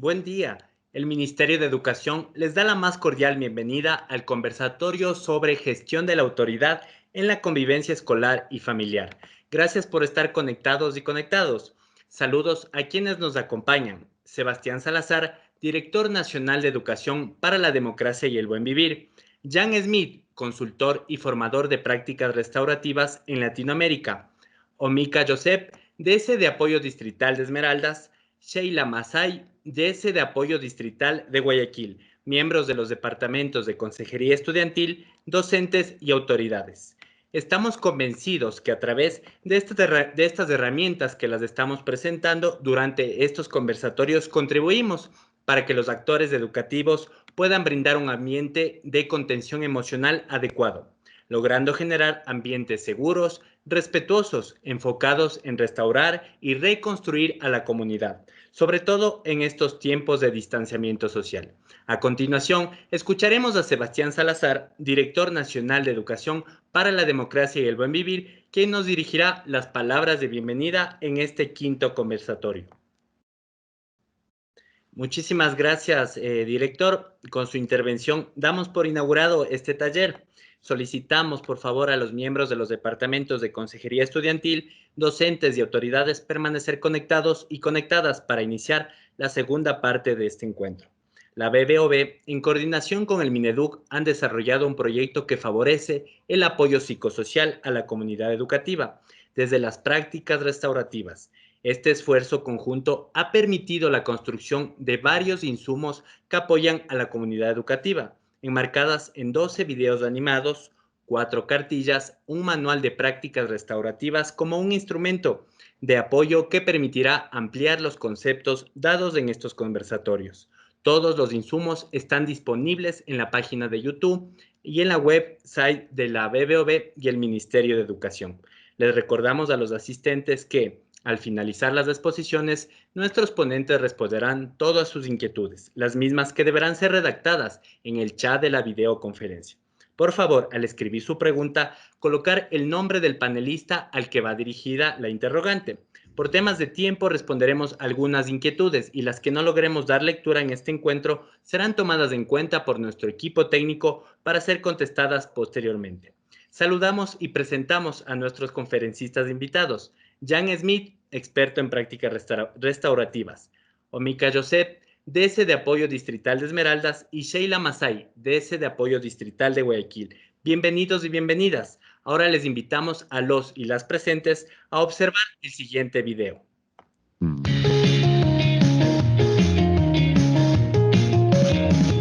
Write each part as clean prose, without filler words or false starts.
Buen día. El Ministerio de Educación les da la más cordial bienvenida al conversatorio sobre gestión de la autoridad en la convivencia escolar y familiar. Gracias por estar conectados y conectados. Saludos a quienes nos acompañan. Sebastián Salazar, Director Nacional de Educación para la Democracia y el Buen Vivir. Jan Smith, consultor y formador de prácticas restaurativas en Latinoamérica. Omika Josep, DS de Apoyo Distrital de Esmeraldas. Sheila Masay, DS de Apoyo Distrital de Guayaquil, miembros de los departamentos de Consejería Estudiantil, docentes y autoridades. Estamos convencidos que a través de estas herramientas que las estamos presentando durante estos conversatorios contribuimos para que los actores educativos puedan brindar un ambiente de contención emocional adecuado, logrando generar ambientes seguros, respetuosos, enfocados en restaurar y reconstruir a la comunidad, sobre todo en estos tiempos de distanciamiento social. A continuación, escucharemos a Sebastián Salazar, Director Nacional de Educación para la Democracia y el Buen Vivir, quien nos dirigirá las palabras de bienvenida en este quinto conversatorio. Muchísimas gracias, director. Con su intervención damos por inaugurado este taller. Solicitamos, por favor, a los miembros de los departamentos de Consejería Estudiantil, docentes y autoridades permanecer conectados y conectadas para iniciar la segunda parte de este encuentro. La BBOB, en coordinación con el Mineduc, han desarrollado un proyecto que favorece el apoyo psicosocial a la comunidad educativa desde las prácticas restaurativas. Este esfuerzo conjunto ha permitido la construcción de varios insumos que apoyan a la comunidad educativa, enmarcadas en 12 videos animados, 4 cartillas, un manual de prácticas restaurativas como un instrumento de apoyo que permitirá ampliar los conceptos dados en estos conversatorios. Todos los insumos están disponibles en la página de YouTube y en la website de la BBOB y el Ministerio de Educación. Les recordamos a los asistentes que, al finalizar las exposiciones, nuestros ponentes responderán todas sus inquietudes, las mismas que deberán ser redactadas en el chat de la videoconferencia. Por favor, al escribir su pregunta, colocar el nombre del panelista al que va dirigida la interrogante. Por temas de tiempo responderemos algunas inquietudes y las que no logremos dar lectura en este encuentro serán tomadas en cuenta por nuestro equipo técnico para ser contestadas posteriormente. Saludamos y presentamos a nuestros conferencistas invitados. Jan Smith, experto en prácticas restaurativas. Omika Josep, DS de Apoyo Distrital de Esmeraldas, y Sheila Masay, DS de Apoyo Distrital de Guayaquil. Bienvenidos y bienvenidas. Ahora les invitamos a los y las presentes a observar el siguiente video.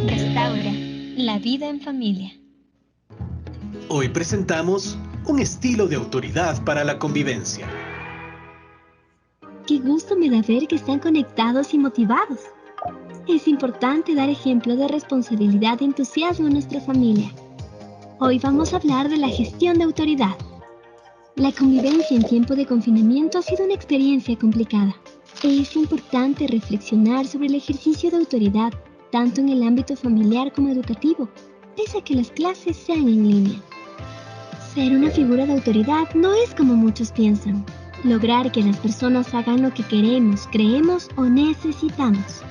Restaura la vida en familia. Hoy presentamos un estilo de autoridad para la convivencia. Qué gusto me da ver que están conectados y motivados. Es importante dar ejemplo de responsabilidad y entusiasmo en nuestra familia. Hoy vamos a hablar de la gestión de autoridad. La convivencia en tiempo de confinamiento ha sido una experiencia complicada. Es importante reflexionar sobre el ejercicio de autoridad, tanto en el ámbito familiar como educativo, pese a que las clases sean en línea. Ser una figura de autoridad no es como muchos piensan. Lograr que las personas hagan lo que queremos, creemos o necesitamos.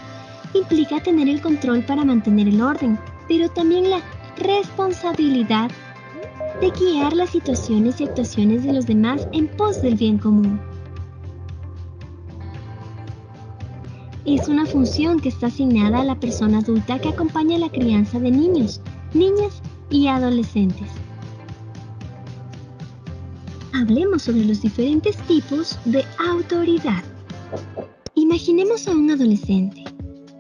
Implica tener el control para mantener el orden, pero también la responsabilidad de guiar las situaciones y actuaciones de los demás en pos del bien común. Es una función que está asignada a la persona adulta que acompaña la crianza de niños, niñas y adolescentes. Hablemos sobre los diferentes tipos de autoridad. Imaginemos a un adolescente,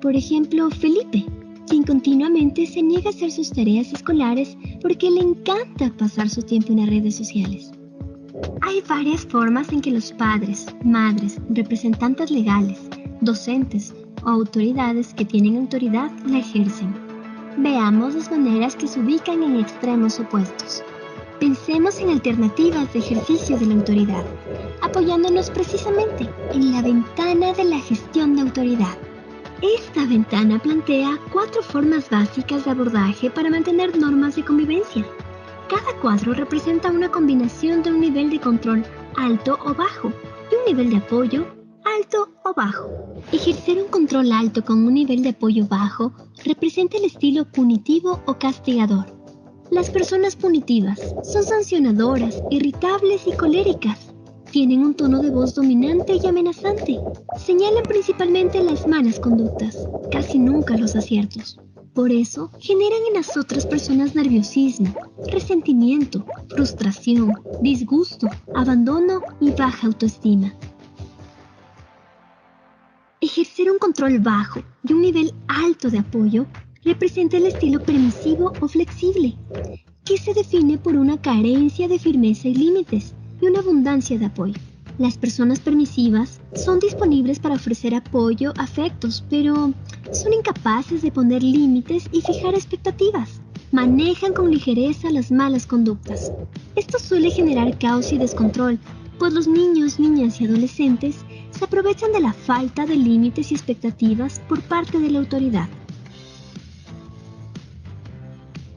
por ejemplo, Felipe, quien continuamente se niega a hacer sus tareas escolares porque le encanta pasar su tiempo en las redes sociales. Hay varias formas en que los padres, madres, representantes legales, docentes o autoridades que tienen autoridad la ejercen. Veamos las maneras que se ubican en extremos opuestos. Pensemos en alternativas de ejercicio de la autoridad, apoyándonos precisamente en la ventana de la gestión de autoridad. Esta ventana plantea 4 formas básicas de abordaje para mantener normas de convivencia. Cada cuadro representa una combinación de un nivel de control alto o bajo y un nivel de apoyo alto o bajo. Ejercer un control alto con un nivel de apoyo bajo representa el estilo punitivo o castigador. Las personas punitivas son sancionadoras, irritables y coléricas. Tienen un tono de voz dominante y amenazante. Señalan principalmente las malas conductas, casi nunca los aciertos. Por eso, generan en las otras personas nerviosismo, resentimiento, frustración, disgusto, abandono y baja autoestima. Ejercer un control bajo y un nivel alto de apoyo representa el estilo permisivo o flexible, que se define por una carencia de firmeza y límites y una abundancia de apoyo. Las personas permisivas son disponibles para ofrecer apoyo, afectos, pero son incapaces de poner límites y fijar expectativas. Manejan con ligereza las malas conductas. Esto suele generar caos y descontrol, pues los niños, niñas y adolescentes se aprovechan de la falta de límites y expectativas por parte de la autoridad.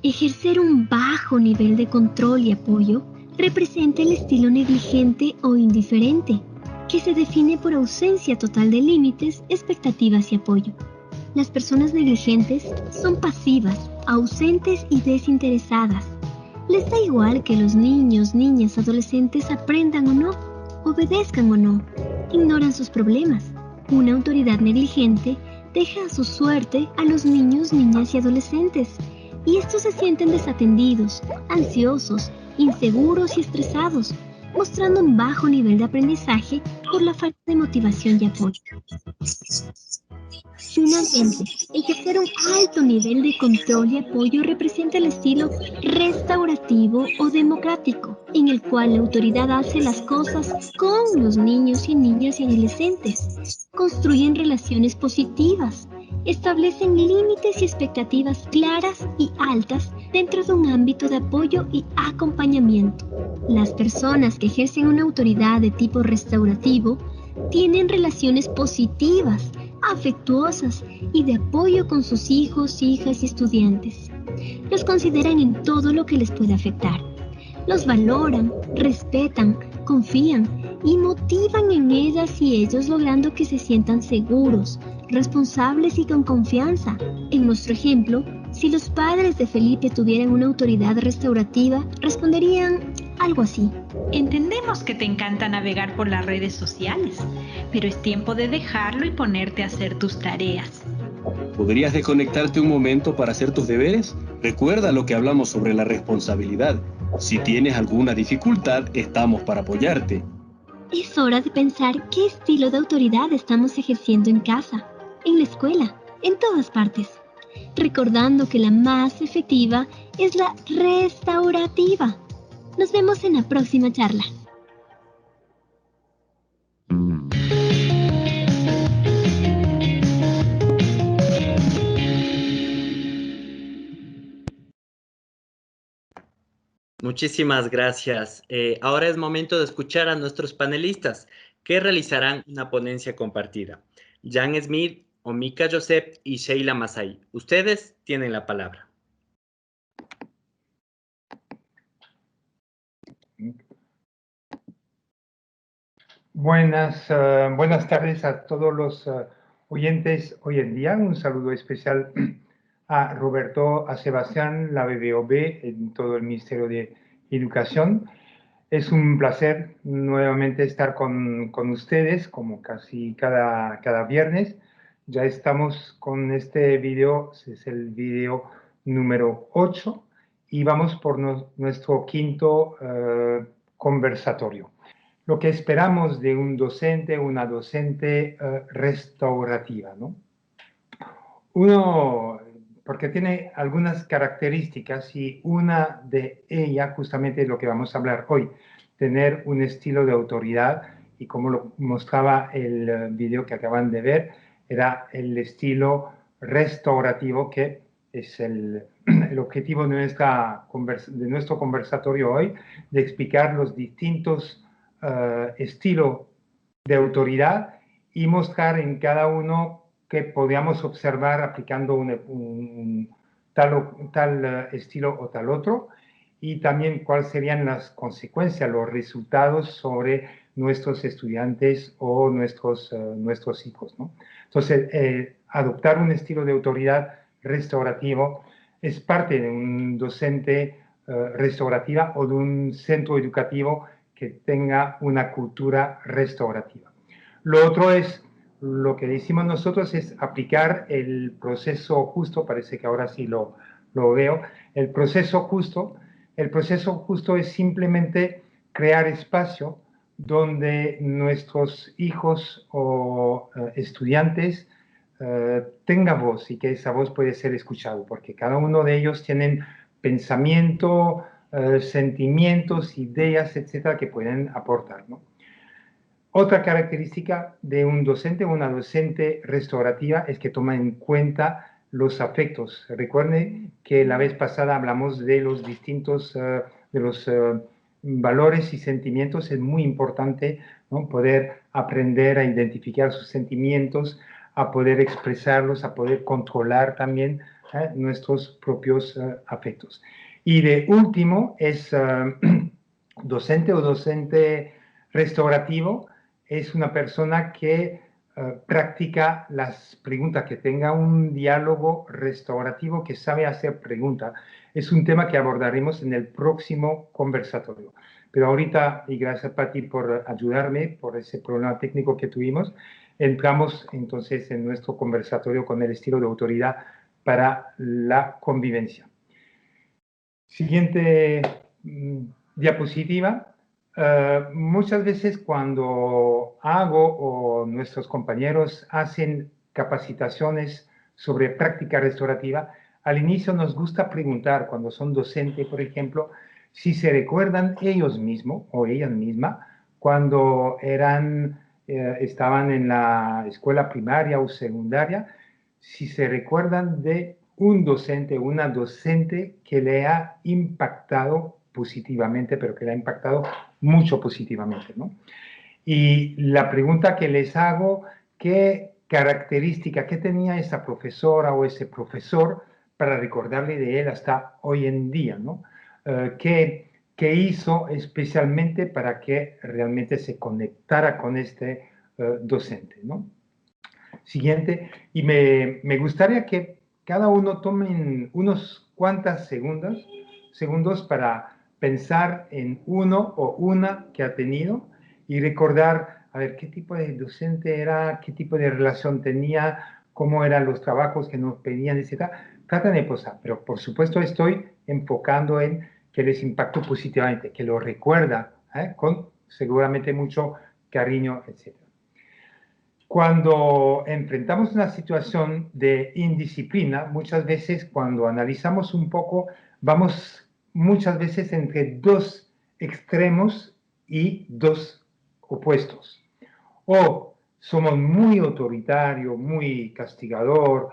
Ejercer un bajo nivel de control y apoyo representa el estilo negligente o indiferente, que se define por ausencia total de límites, expectativas y apoyo. Las personas negligentes son pasivas, ausentes y desinteresadas. Les da igual que los niños, niñas, adolescentes aprendan o no, obedezcan o no, ignoran sus problemas. Una autoridad negligente deja a su suerte a los niños, niñas y adolescentes, y estos se sienten desatendidos, ansiosos, inseguros y estresados, mostrando un bajo nivel de aprendizaje por la falta de motivación y apoyo. Finalmente, ejercer un alto nivel de control y apoyo representa el estilo restaurativo o democrático, en el cual la autoridad hace las cosas con los niños y niñas y adolescentes, construyen relaciones positivas, establecen límites y expectativas claras y altas dentro de un ámbito de apoyo y acompañamiento. Las personas que ejercen una autoridad de tipo restaurativo tienen relaciones positivas, afectuosas y de apoyo con sus hijos, hijas y estudiantes. Los consideran en todo lo que les puede afectar. Los valoran, respetan, confían y motivan en ellas y ellos, logrando que se sientan seguros, responsables y con confianza. En nuestro ejemplo, si los padres de Felipe tuvieran una autoridad restaurativa, responderían algo así. Entendemos que te encanta navegar por las redes sociales, pero es tiempo de dejarlo y ponerte a hacer tus tareas. ¿Podrías desconectarte un momento para hacer tus deberes? Recuerda lo que hablamos sobre la responsabilidad. Si tienes alguna dificultad, estamos para apoyarte. Es hora de pensar qué estilo de autoridad estamos ejerciendo en casa, en la escuela, en todas partes. Recordando que la más efectiva es la restaurativa. Nos vemos en la próxima charla. Muchísimas gracias. Ahora es momento de escuchar a nuestros panelistas que realizarán una ponencia compartida. Jan Smith, Omika Joseph y Sheila Masai. Ustedes tienen la palabra. Buenas tardes a todos los oyentes hoy en día. Un saludo especial a Roberto, a Sebastián, la BBOB, en todo el Ministerio de Educación. Es un placer nuevamente estar con ustedes, como casi cada viernes. Ya estamos con este video, es el video número 8, y vamos por nuestro quinto conversatorio. Lo que esperamos de un docente, una docente restaurativa, ¿no? Uno, porque tiene algunas características y una de ellas justamente es lo que vamos a hablar hoy, tener un estilo de autoridad, y como lo mostraba el video que acaban de ver, era el estilo restaurativo, que es el objetivo de nuestro conversatorio hoy, de explicar los distintos estilos de autoridad y mostrar en cada uno que podíamos observar aplicando tal estilo o tal otro, y también cuáles serían las consecuencias, los resultados sobre nuestros estudiantes o nuestros hijos, ¿no? Entonces, adoptar un estilo de autoridad restaurativo es parte de un docente restaurativa o de un centro educativo que tenga una cultura restaurativa. Lo otro es, lo que decimos nosotros es aplicar el proceso justo, parece que ahora sí lo veo, el proceso justo es simplemente crear espacio donde nuestros hijos o estudiantes tengan voz y que esa voz puede ser escuchada, porque cada uno de ellos tienen pensamiento, sentimientos, ideas, etcétera, que pueden aportar, ¿no? Otra característica de un docente o una docente restaurativa es que toma en cuenta los afectos. Recuerden que la vez pasada hablamos de los distintos, valores y sentimientos. Es muy importante, ¿no?, poder aprender a identificar sus sentimientos, a poder expresarlos, a poder controlar también nuestros propios afectos. Y de último es docente o docente restaurativo. Es una persona que practica las preguntas, que tenga un diálogo restaurativo, que sabe hacer preguntas. Es un tema que abordaremos en el próximo conversatorio. Pero ahorita, y gracias Pati por ayudarme, por ese problema técnico que tuvimos, entramos entonces en nuestro conversatorio con el estilo de autoridad para la convivencia. Siguiente diapositiva. Muchas veces cuando hago o nuestros compañeros hacen capacitaciones sobre práctica restaurativa, al inicio nos gusta preguntar, cuando son docentes, por ejemplo, si se recuerdan ellos mismos o ellas mismas cuando estaban en la escuela primaria o secundaria, si se recuerdan de un docente o una docente que le ha impactado positivamente, pero que le ha impactado mucho positivamente, ¿no? Y la pregunta que les hago, ¿qué característica, qué tenía esa profesora o ese profesor para recordarle de él hasta hoy en día, ¿no? ¿Qué hizo especialmente para que realmente se conectara con este docente, ¿no? Siguiente, y me gustaría que cada uno tome unos cuantos segundos para pensar en uno o una que ha tenido y recordar, a ver, qué tipo de docente era, qué tipo de relación tenía, cómo eran los trabajos que nos pedían, etc. Traten de posar, pero por supuesto estoy enfocando en que les impactó positivamente, que lo recuerda con seguramente mucho cariño, etc. Cuando enfrentamos una situación de indisciplina, muchas veces cuando analizamos un poco, vamos muchas veces entre dos extremos y dos opuestos. O somos muy autoritario, muy castigador,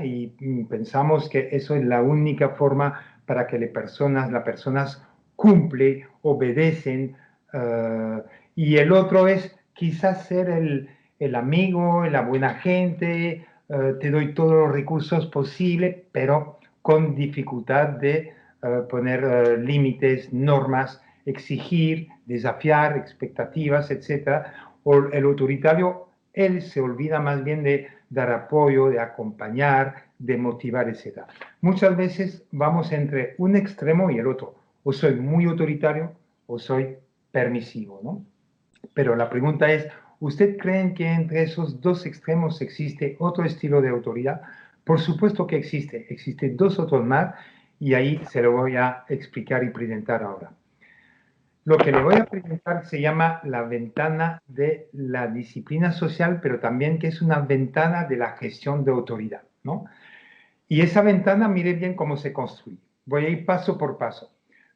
y pensamos que eso es la única forma para que las personas cumplen, obedecen, y el otro es quizás ser el amigo, la buena gente, te doy todos los recursos posibles, pero con dificultad de poner límites, normas, exigir, desafiar expectativas, etc. O el autoritario, él se olvida más bien de dar apoyo, de acompañar, de motivar, etc. Muchas veces vamos entre un extremo y el otro. O soy muy autoritario o soy permisivo, ¿no? Pero la pregunta es, ¿usted cree que entre esos dos extremos existe otro estilo de autoridad? Por supuesto que existe. Existen dos otros más y ahí se lo voy a explicar y presentar ahora. Lo que le voy a presentar se llama la ventana de la disciplina social, pero también que es una ventana de la gestión de autoridad, ¿no? Y esa ventana, mire bien cómo se construye. Voy a ir paso por paso.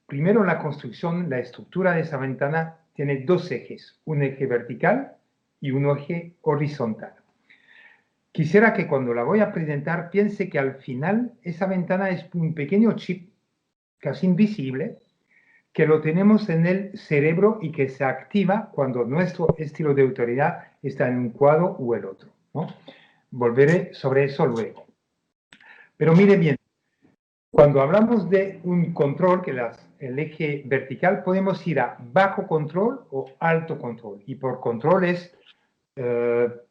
Primero, la construcción, la estructura de esa ventana tiene dos ejes, un eje vertical y un eje horizontal. Quisiera que cuando la voy a presentar piense que al final esa ventana es un pequeño chip casi invisible que lo tenemos en el cerebro y que se activa cuando nuestro estilo de autoridad está en un cuadro o el otro, ¿no? Volveré sobre eso luego. Pero mire bien, cuando hablamos de un control, que las el eje vertical, podemos ir a bajo control o alto control. Y por control es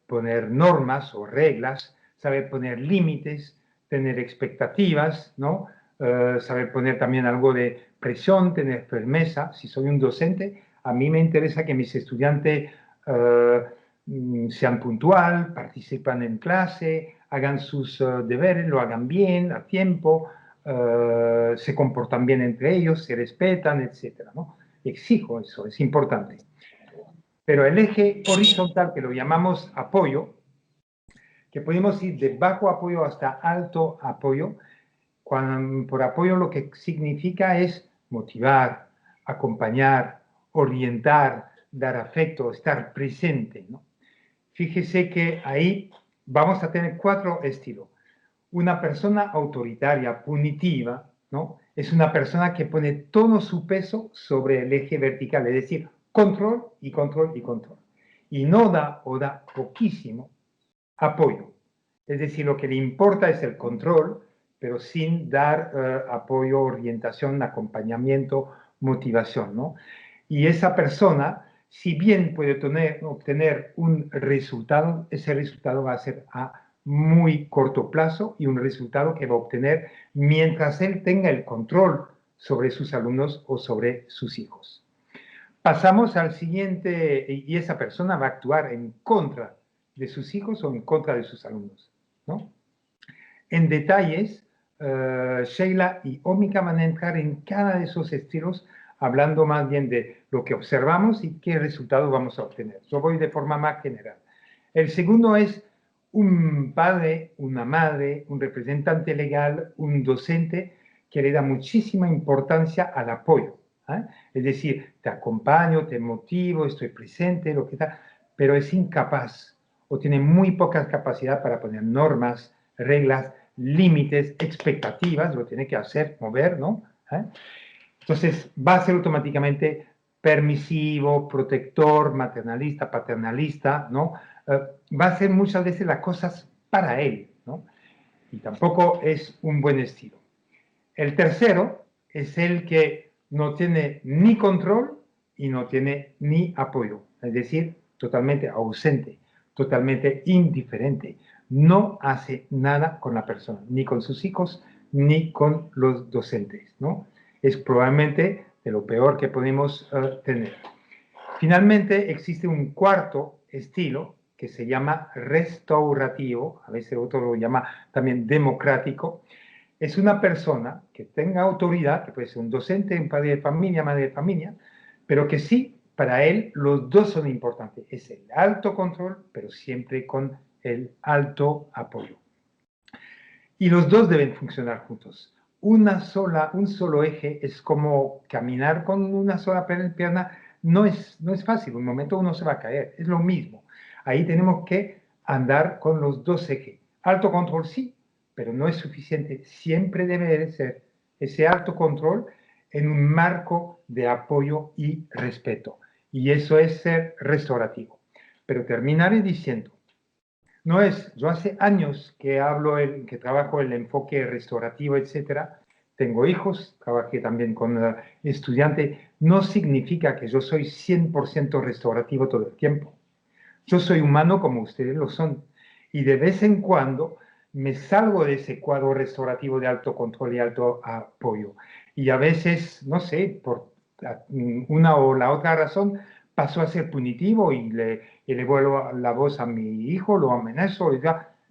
poner normas o reglas, saber poner límites, tener expectativas, ¿no? Saber poner también algo de presión, tener firmeza. Si soy un docente, a mí me interesa que mis estudiantes sean puntual, participan en clase, hagan sus deberes, lo hagan bien, a tiempo, se comportan bien entre ellos, se respetan, etc., ¿no? Exijo eso, es importante. Pero el eje horizontal, que lo llamamos apoyo, que podemos ir de bajo apoyo hasta alto apoyo, por apoyo lo que significa es motivar, acompañar, orientar, dar afecto, estar presente, ¿no? Fíjese que ahí vamos a tener 4 estilos. Una persona autoritaria, punitiva, ¿no? Es una persona que pone todo su peso sobre el eje vertical, es decir, control y control y control. Y no da o da poquísimo apoyo. Es decir, lo que le importa es el control, pero sin dar apoyo, orientación, acompañamiento, motivación, ¿no? Y esa persona, si bien puede obtener un resultado, ese resultado va a ser a muy corto plazo y un resultado que va a obtener mientras él tenga el control sobre sus alumnos o sobre sus hijos. Pasamos al siguiente, y esa persona va a actuar en contra de sus hijos o en contra de sus alumnos, ¿no? En detalles, Sheila y Ómica van a entrar en cada de esos estilos, hablando más bien de lo que observamos y qué resultado vamos a obtener. Yo voy de forma más general. El segundo es un padre, una madre, un representante legal, un docente que le da muchísima importancia al apoyo. Es decir, te acompaño, te motivo, estoy presente, lo que sea, pero es incapaz o tiene muy poca capacidad para poner normas, reglas, límites, expectativas, lo tiene que hacer, mover, ¿no? Entonces va a ser automáticamente permisivo, protector, maternalista, paternalista, ¿no? Va a hacer muchas veces las cosas para él, ¿no? Y tampoco es un buen estilo. El tercero es el que no tiene ni control y no tiene ni apoyo, es decir, totalmente ausente, totalmente indiferente. No hace nada con la persona, ni con sus hijos, ni con los docentes, ¿no? Es probablemente de lo peor que podemos tener. Finalmente, existe un cuarto estilo que se llama restaurativo, a veces otro lo llama también democrático. Es una persona que tenga autoridad, que puede ser un docente, un padre de familia, madre de familia, pero que sí, para él, los dos son importantes. Es el alto control, pero siempre con el alto apoyo. Y los dos deben funcionar juntos. Un solo eje es como caminar con una sola pierna. No es fácil, un momento uno se va a caer, es lo mismo. Ahí tenemos que andar con los dos ejes. Alto control sí, pero no es suficiente. Siempre debe ser ese alto control en un marco de apoyo y respeto. Y eso es ser restaurativo. Pero terminaré diciendo, no es, yo hace años que que trabajo el enfoque restaurativo, etcétera. Tengo hijos, trabajé también con estudiantes. No significa que yo soy 100% restaurativo todo el tiempo. Yo soy humano como ustedes lo son. Y de vez en cuando me salgo de ese cuadro restaurativo de alto control y alto apoyo. Y a veces, no sé, por una o la otra razón, paso a ser punitivo y le vuelvo la voz a mi hijo, lo amenazo.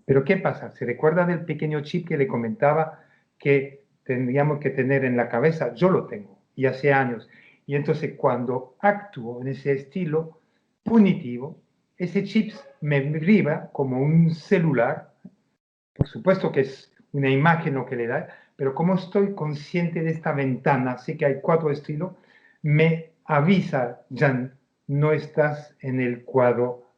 Pero ¿qué pasa? ¿Se recuerda del pequeño chip que le comentaba que tendríamos que tener en la cabeza? Yo lo tengo, y hace años. Y entonces cuando actúo en ese estilo punitivo, ese chip me vibra como un celular. Por supuesto que es una imagen lo que le da, pero como estoy consciente de esta ventana, sé que hay 4 estilos, me avisa, Jan, no estás en el cuadro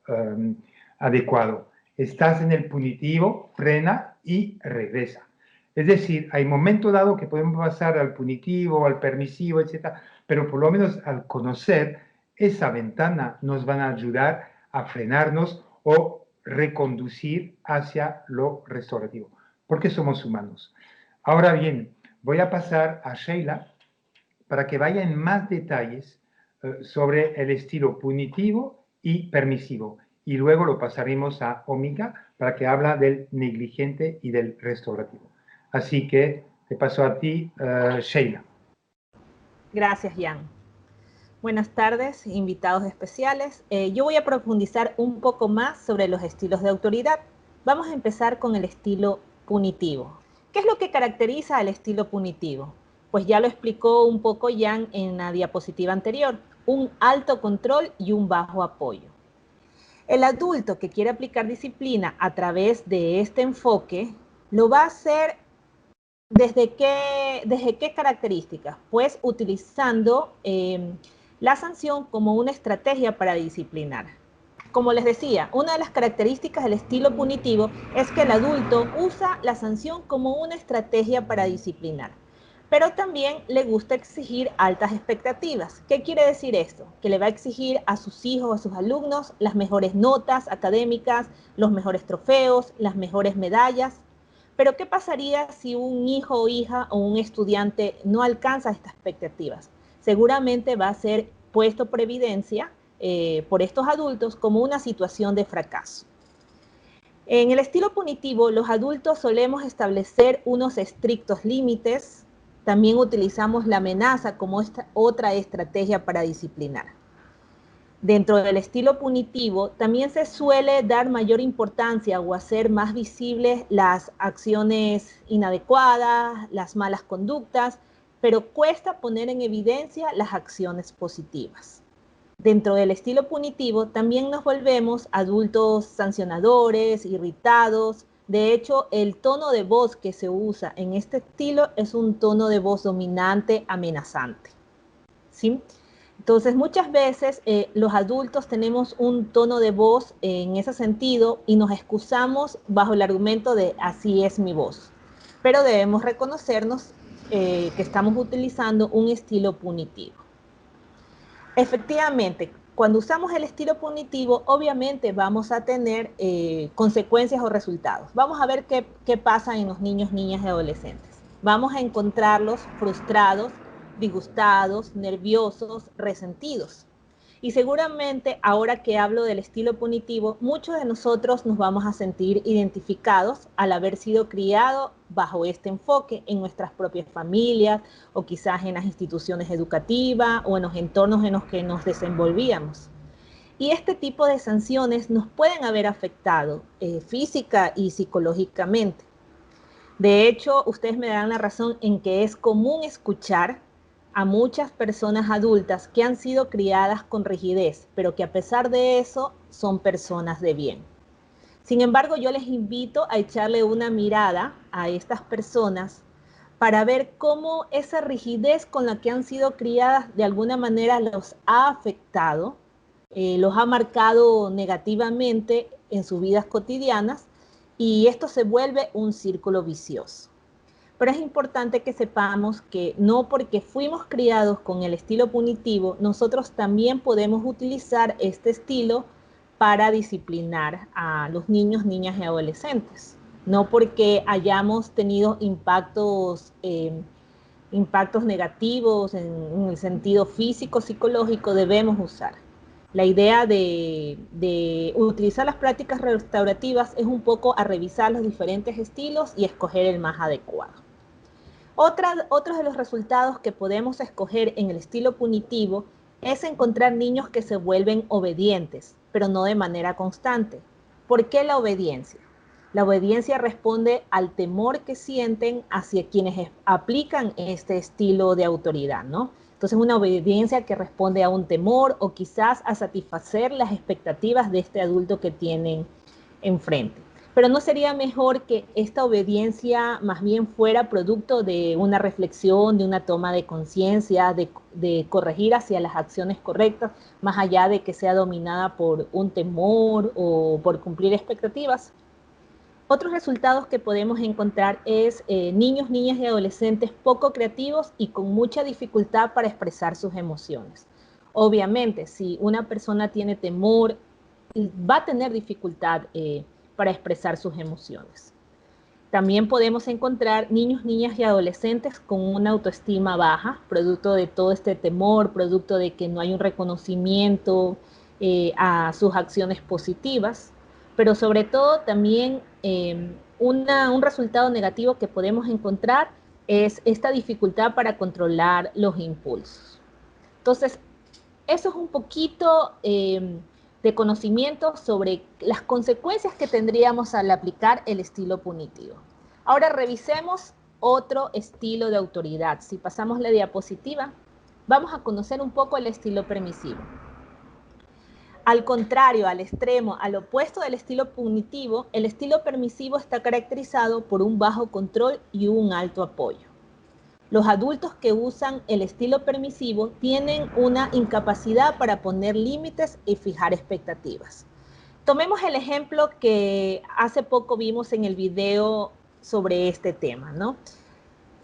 adecuado. Estás en el punitivo, frena y regresa. Es decir, hay momentos dados que podemos pasar al punitivo, al permisivo, etc. Pero por lo menos al conocer esa ventana nos van a ayudar a frenarnos o reconducir hacia lo restaurativo, porque somos humanos. Ahora bien, voy a pasar a Sheila para que vaya en más detalles sobre el estilo punitivo y permisivo. Y luego lo pasaremos a Omika para que habla del negligente y del restaurativo. Así que te paso a ti, Sheila. Gracias, Jan. Buenas tardes, invitados especiales. Yo voy a profundizar un poco más sobre los estilos de autoridad. Vamos a empezar con el estilo punitivo. ¿Qué es lo que caracteriza al estilo punitivo? Pues ya lo explicó un poco Jan en la diapositiva anterior, un alto control y un bajo apoyo. El adulto que quiere aplicar disciplina a través de este enfoque lo va a hacer ¿desde qué características? Pues utilizando la sanción como una estrategia para disciplinar. Como les decía, una de las características del estilo punitivo es que el adulto usa la sanción como una estrategia para disciplinar, pero también le gusta exigir altas expectativas. ¿Qué quiere decir esto? Que le va a exigir a sus hijos, a sus alumnos, las mejores notas académicas, los mejores trofeos, las mejores medallas. Pero ¿qué pasaría si un hijo o hija o un estudiante no alcanza estas expectativas? Seguramente va a ser puesto por evidencia por estos adultos como una situación de fracaso. En el estilo punitivo, los adultos solemos establecer unos estrictos límites. También utilizamos la amenaza como otra estrategia para disciplinar. Dentro del estilo punitivo, también se suele dar mayor importancia o hacer más visibles las acciones inadecuadas, las malas conductas, pero cuesta poner en evidencia las acciones positivas. Dentro del estilo punitivo, también nos volvemos adultos sancionadores, irritados. De hecho, el tono de voz que se usa en este estilo es un tono de voz dominante, amenazante. ¿Sí? Entonces, muchas veces los adultos tenemos un tono de voz en ese sentido y nos excusamos bajo el argumento de así es mi voz. Pero debemos reconocernos que estamos utilizando un estilo punitivo. Efectivamente, cuando usamos el estilo punitivo, obviamente vamos a tener consecuencias o resultados. Vamos a ver qué pasa en los niños, niñas y adolescentes. Vamos a encontrarlos frustrados, disgustados, nerviosos, resentidos. Y seguramente ahora que hablo del estilo punitivo, muchos de nosotros nos vamos a sentir identificados al haber sido criados bajo este enfoque en nuestras propias familias o quizás en las instituciones educativas o en los entornos en los que nos desenvolvíamos. Y este tipo de sanciones nos pueden haber afectado física y psicológicamente. De hecho, ustedes me dan la razón en que es común escuchar a muchas personas adultas que han sido criadas con rigidez, pero que a pesar de eso son personas de bien. Sin embargo, yo les invito a echarle una mirada a estas personas para ver cómo esa rigidez con la que han sido criadas de alguna manera los ha afectado, los ha marcado negativamente en sus vidas cotidianas y esto se vuelve un círculo vicioso. Pero es importante que sepamos que no porque fuimos criados con el estilo punitivo, nosotros también podemos utilizar este estilo para disciplinar a los niños, niñas y adolescentes. No porque hayamos tenido impactos negativos en el sentido físico, psicológico, debemos usar. La idea de utilizar las prácticas restaurativas es un poco a revisar los diferentes estilos y escoger el más adecuado. Otros de los resultados que podemos escoger en el estilo punitivo es encontrar niños que se vuelven obedientes, pero no de manera constante. ¿Por qué la obediencia? La obediencia responde al temor que sienten hacia quienes aplican este estilo de autoridad, ¿no? Entonces, una obediencia que responde a un temor o quizás a satisfacer las expectativas de este adulto que tienen enfrente. Pero ¿no sería mejor que esta obediencia más bien fuera producto de una reflexión, de una toma de conciencia, de corregir hacia las acciones correctas, más allá de que sea dominada por un temor o por cumplir expectativas? Otros resultados que podemos encontrar es niños, niñas y adolescentes poco creativos y con mucha dificultad para expresar sus emociones. Obviamente, si una persona tiene temor, va a tener dificultad para expresar sus emociones. También podemos encontrar niños, niñas y adolescentes con una autoestima baja, producto de todo este temor, producto de que no hay un reconocimiento a sus acciones positivas, pero sobre todo también un resultado negativo que podemos encontrar es esta dificultad para controlar los impulsos. Entonces, eso es un poquito de conocimiento sobre las consecuencias que tendríamos al aplicar el estilo punitivo. Ahora revisemos otro estilo de autoridad. Si pasamos la diapositiva, vamos a conocer un poco el estilo permisivo. Al contrario, al extremo, al opuesto del estilo punitivo, el estilo permisivo está caracterizado por un bajo control y un alto apoyo. Los adultos que usan el estilo permisivo tienen una incapacidad para poner límites y fijar expectativas. Tomemos el ejemplo que hace poco vimos en el video sobre este tema, ¿no?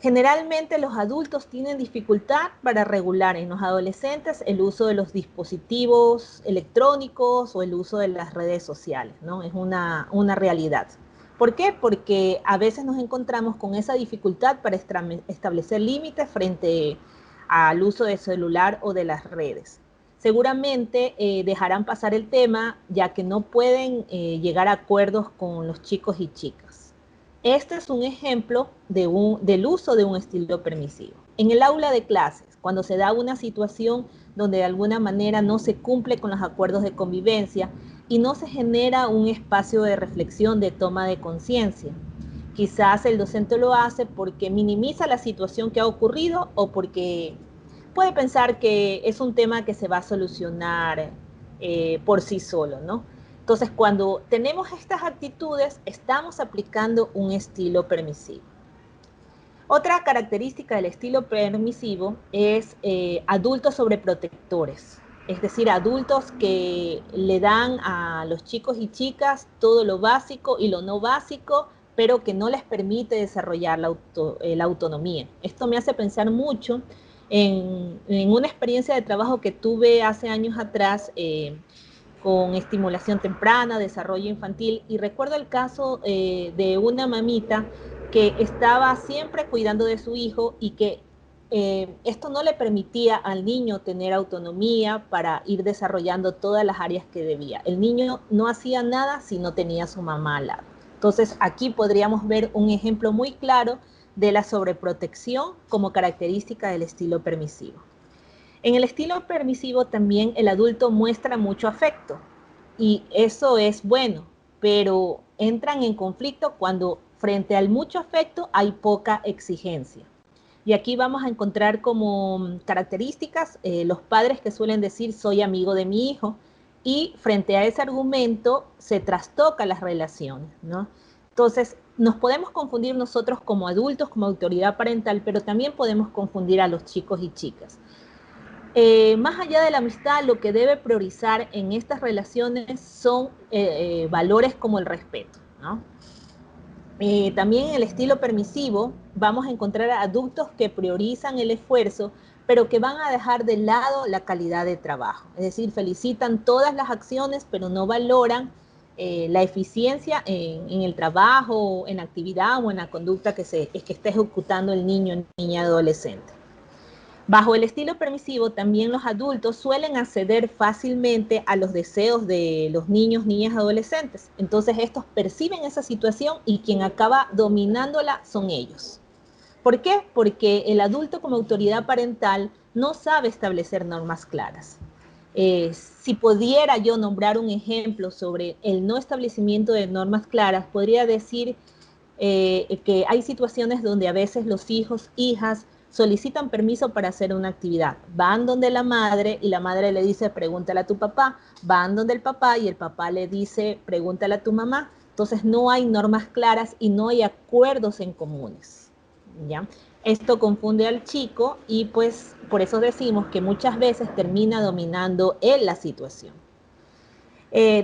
Generalmente los adultos tienen dificultad para regular en los adolescentes el uso de los dispositivos electrónicos o el uso de las redes sociales, ¿no? Es una realidad. ¿Por qué? Porque a veces nos encontramos con esa dificultad para establecer límites frente al uso del celular o de las redes. Seguramente dejarán pasar el tema ya que no pueden llegar a acuerdos con los chicos y chicas. Este es un ejemplo del uso de un estilo permisivo. En el aula de clases, cuando se da una situación donde de alguna manera no se cumple con los acuerdos de convivencia y no se genera un espacio de reflexión, de toma de conciencia. Quizás el docente lo hace porque minimiza la situación que ha ocurrido o porque puede pensar que es un tema que se va a solucionar por sí solo, ¿no? Entonces, cuando tenemos estas actitudes, estamos aplicando un estilo permisivo. Otra característica del estilo permisivo es adultos sobreprotectores, es decir, adultos que le dan a los chicos y chicas todo lo básico y lo no básico, pero que no les permite desarrollar la autonomía. Esto me hace pensar mucho en una experiencia de trabajo que tuve hace años atrás, con estimulación temprana, desarrollo infantil, y recuerdo el caso de una mamita que estaba siempre cuidando de su hijo y que esto no le permitía al niño tener autonomía para ir desarrollando todas las áreas que debía. El niño no hacía nada si no tenía a su mamá al lado. Entonces aquí podríamos ver un ejemplo muy claro de la sobreprotección como característica del estilo permisivo. En el estilo permisivo también el adulto muestra mucho afecto y eso es bueno, pero entran en conflicto cuando frente al mucho afecto hay poca exigencia. Y aquí vamos a encontrar como características los padres que suelen decir soy amigo de mi hijo y frente a ese argumento se trastoca las relaciones, ¿no? Entonces nos podemos confundir nosotros como adultos, como autoridad parental, pero también podemos confundir a los chicos y chicas. Más allá de la amistad, lo que debe priorizar en estas relaciones son valores como el respeto, ¿no? También en el estilo permisivo vamos a encontrar a adultos que priorizan el esfuerzo, pero que van a dejar de lado la calidad de trabajo. Es decir, felicitan todas las acciones, pero no valoran la eficiencia en el trabajo, en la actividad o en la conducta que está ejecutando el niño, niña, adolescente. Bajo el estilo permisivo, también los adultos suelen acceder fácilmente a los deseos de los niños, niñas, adolescentes. Entonces, estos perciben esa situación y quien acaba dominándola son ellos. ¿Por qué? Porque el adulto como autoridad parental no sabe establecer normas claras. Si pudiera yo nombrar un ejemplo sobre el no establecimiento de normas claras, podría decir que hay situaciones donde a veces los hijos, hijas, solicitan permiso para hacer una actividad. Van donde la madre y la madre le dice, pregúntale a tu papá. Van donde el papá y el papá le dice, pregúntale a tu mamá. Entonces no hay normas claras y no hay acuerdos en comunes, ¿ya? Esto confunde al chico y pues por eso decimos que muchas veces termina dominando él la situación.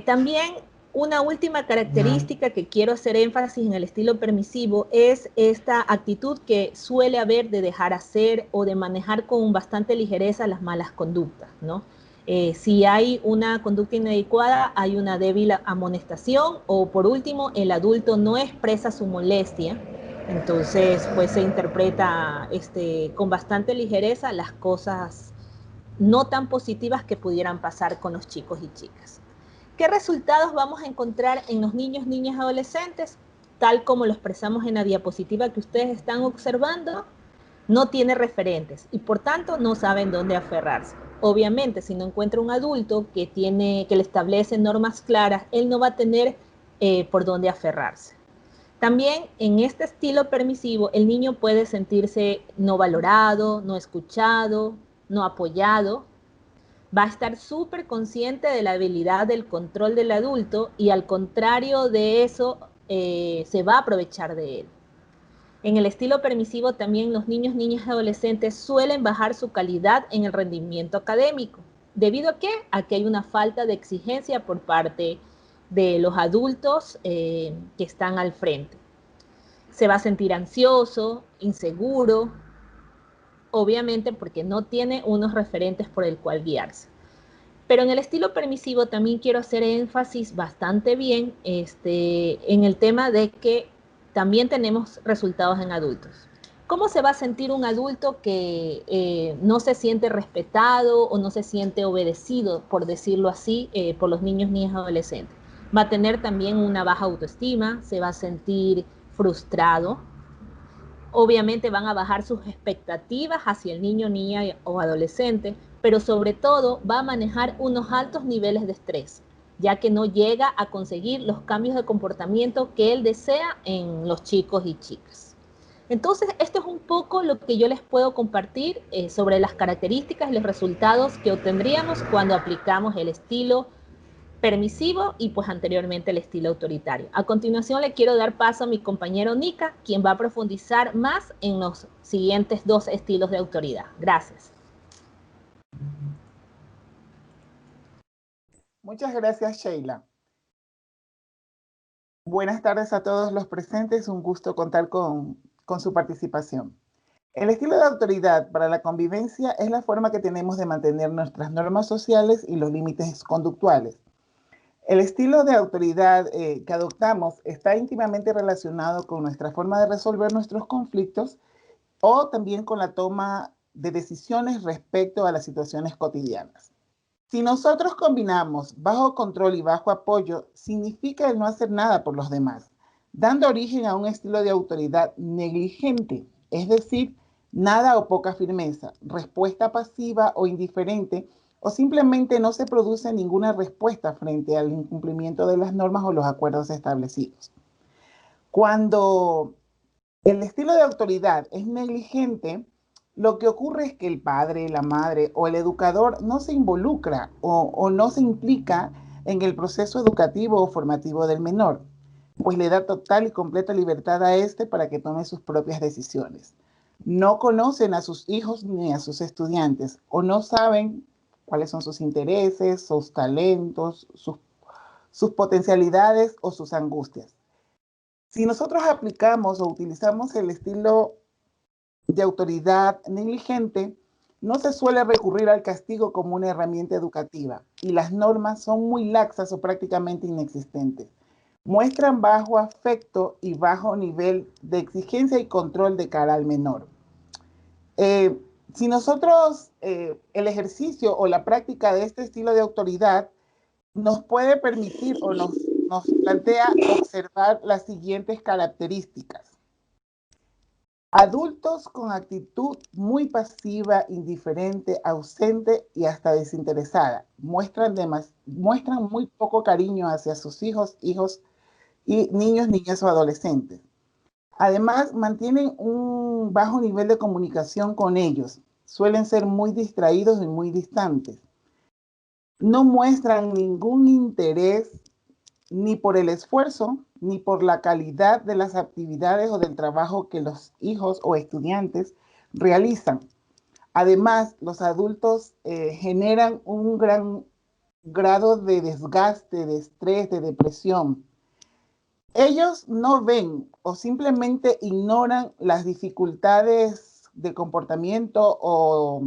También una última característica que quiero hacer énfasis en el estilo permisivo es esta actitud que suele haber de dejar hacer o de manejar con bastante ligereza las malas conductas, ¿no? Si hay una conducta inadecuada, hay una débil amonestación, o por último, el adulto no expresa su molestia, entonces pues se interpreta con bastante ligereza las cosas no tan positivas que pudieran pasar con los chicos y chicas. ¿Qué resultados vamos a encontrar en los niños, niñas, adolescentes? Tal como lo expresamos en la diapositiva que ustedes están observando, no tiene referentes y por tanto no saben dónde aferrarse. Obviamente, si no encuentra un adulto que le establece normas claras, él no va a tener por dónde aferrarse. También en este estilo permisivo, el niño puede sentirse no valorado, no escuchado, no apoyado. Va a estar súper consciente de la habilidad del control del adulto y al contrario de eso, se va a aprovechar de él. En el estilo permisivo también los niños, niñas y adolescentes suelen bajar su calidad en el rendimiento académico. ¿Debido a qué? A que hay una falta de exigencia por parte de los adultos que están al frente. Se va a sentir ansioso, inseguro, obviamente porque no tiene unos referentes por el cual guiarse. Pero en el estilo permisivo también quiero hacer énfasis bastante bien en el tema de que también tenemos resultados en adultos. ¿Cómo se va a sentir un adulto que no se siente respetado o no se siente obedecido, por decirlo así, por los niños, niñas y adolescentes? Va a tener también una baja autoestima, se va a sentir frustrado. Obviamente van a bajar sus expectativas hacia el niño, niña o adolescente, pero sobre todo va a manejar unos altos niveles de estrés, ya que no llega a conseguir los cambios de comportamiento que él desea en los chicos y chicas. Entonces, esto es un poco lo que yo les puedo compartir sobre las características y los resultados que obtendríamos cuando aplicamos el estilo permisivo y pues anteriormente el estilo autoritario. A continuación le quiero dar paso a mi compañero Nika, quien va a profundizar más en los siguientes dos estilos de autoridad. Gracias. Muchas gracias, Sheila. Buenas tardes a todos los presentes, un gusto contar con su participación. El estilo de autoridad para la convivencia es la forma que tenemos de mantener nuestras normas sociales y los límites conductuales. El estilo de autoridad que adoptamos está íntimamente relacionado con nuestra forma de resolver nuestros conflictos o también con la toma de decisiones respecto a las situaciones cotidianas. Si nosotros combinamos bajo control y bajo apoyo, significa el no hacer nada por los demás, dando origen a un estilo de autoridad negligente, es decir, nada o poca firmeza, respuesta pasiva o indiferente, o simplemente no se produce ninguna respuesta frente al incumplimiento de las normas o los acuerdos establecidos. Cuando el estilo de autoridad es negligente, lo que ocurre es que el padre, la madre o el educador no se involucra o no se implica en el proceso educativo o formativo del menor, pues le da total y completa libertad a este para que tome sus propias decisiones. No conocen a sus hijos ni a sus estudiantes o no saben cuáles son sus intereses, sus talentos, sus potencialidades o sus angustias. Si nosotros aplicamos o utilizamos el estilo de autoridad negligente, no se suele recurrir al castigo como una herramienta educativa y las normas son muy laxas o prácticamente inexistentes. Muestran bajo afecto y bajo nivel de exigencia y control de cara al menor. Si nosotros, el ejercicio o la práctica de este estilo de autoridad nos puede permitir o nos plantea observar las siguientes características. Adultos con actitud muy pasiva, indiferente, ausente y hasta desinteresada. Muestran muy poco cariño hacia sus hijos y niños, niñas o adolescentes. Además, mantienen un bajo nivel de comunicación con ellos. Suelen ser muy distraídos y muy distantes. No muestran ningún interés ni por el esfuerzo, ni por la calidad de las actividades o del trabajo que los hijos o estudiantes realizan. Además, los adultos generan un gran grado de desgaste, de estrés, de depresión. Ellos no ven o simplemente ignoran las dificultades de comportamiento o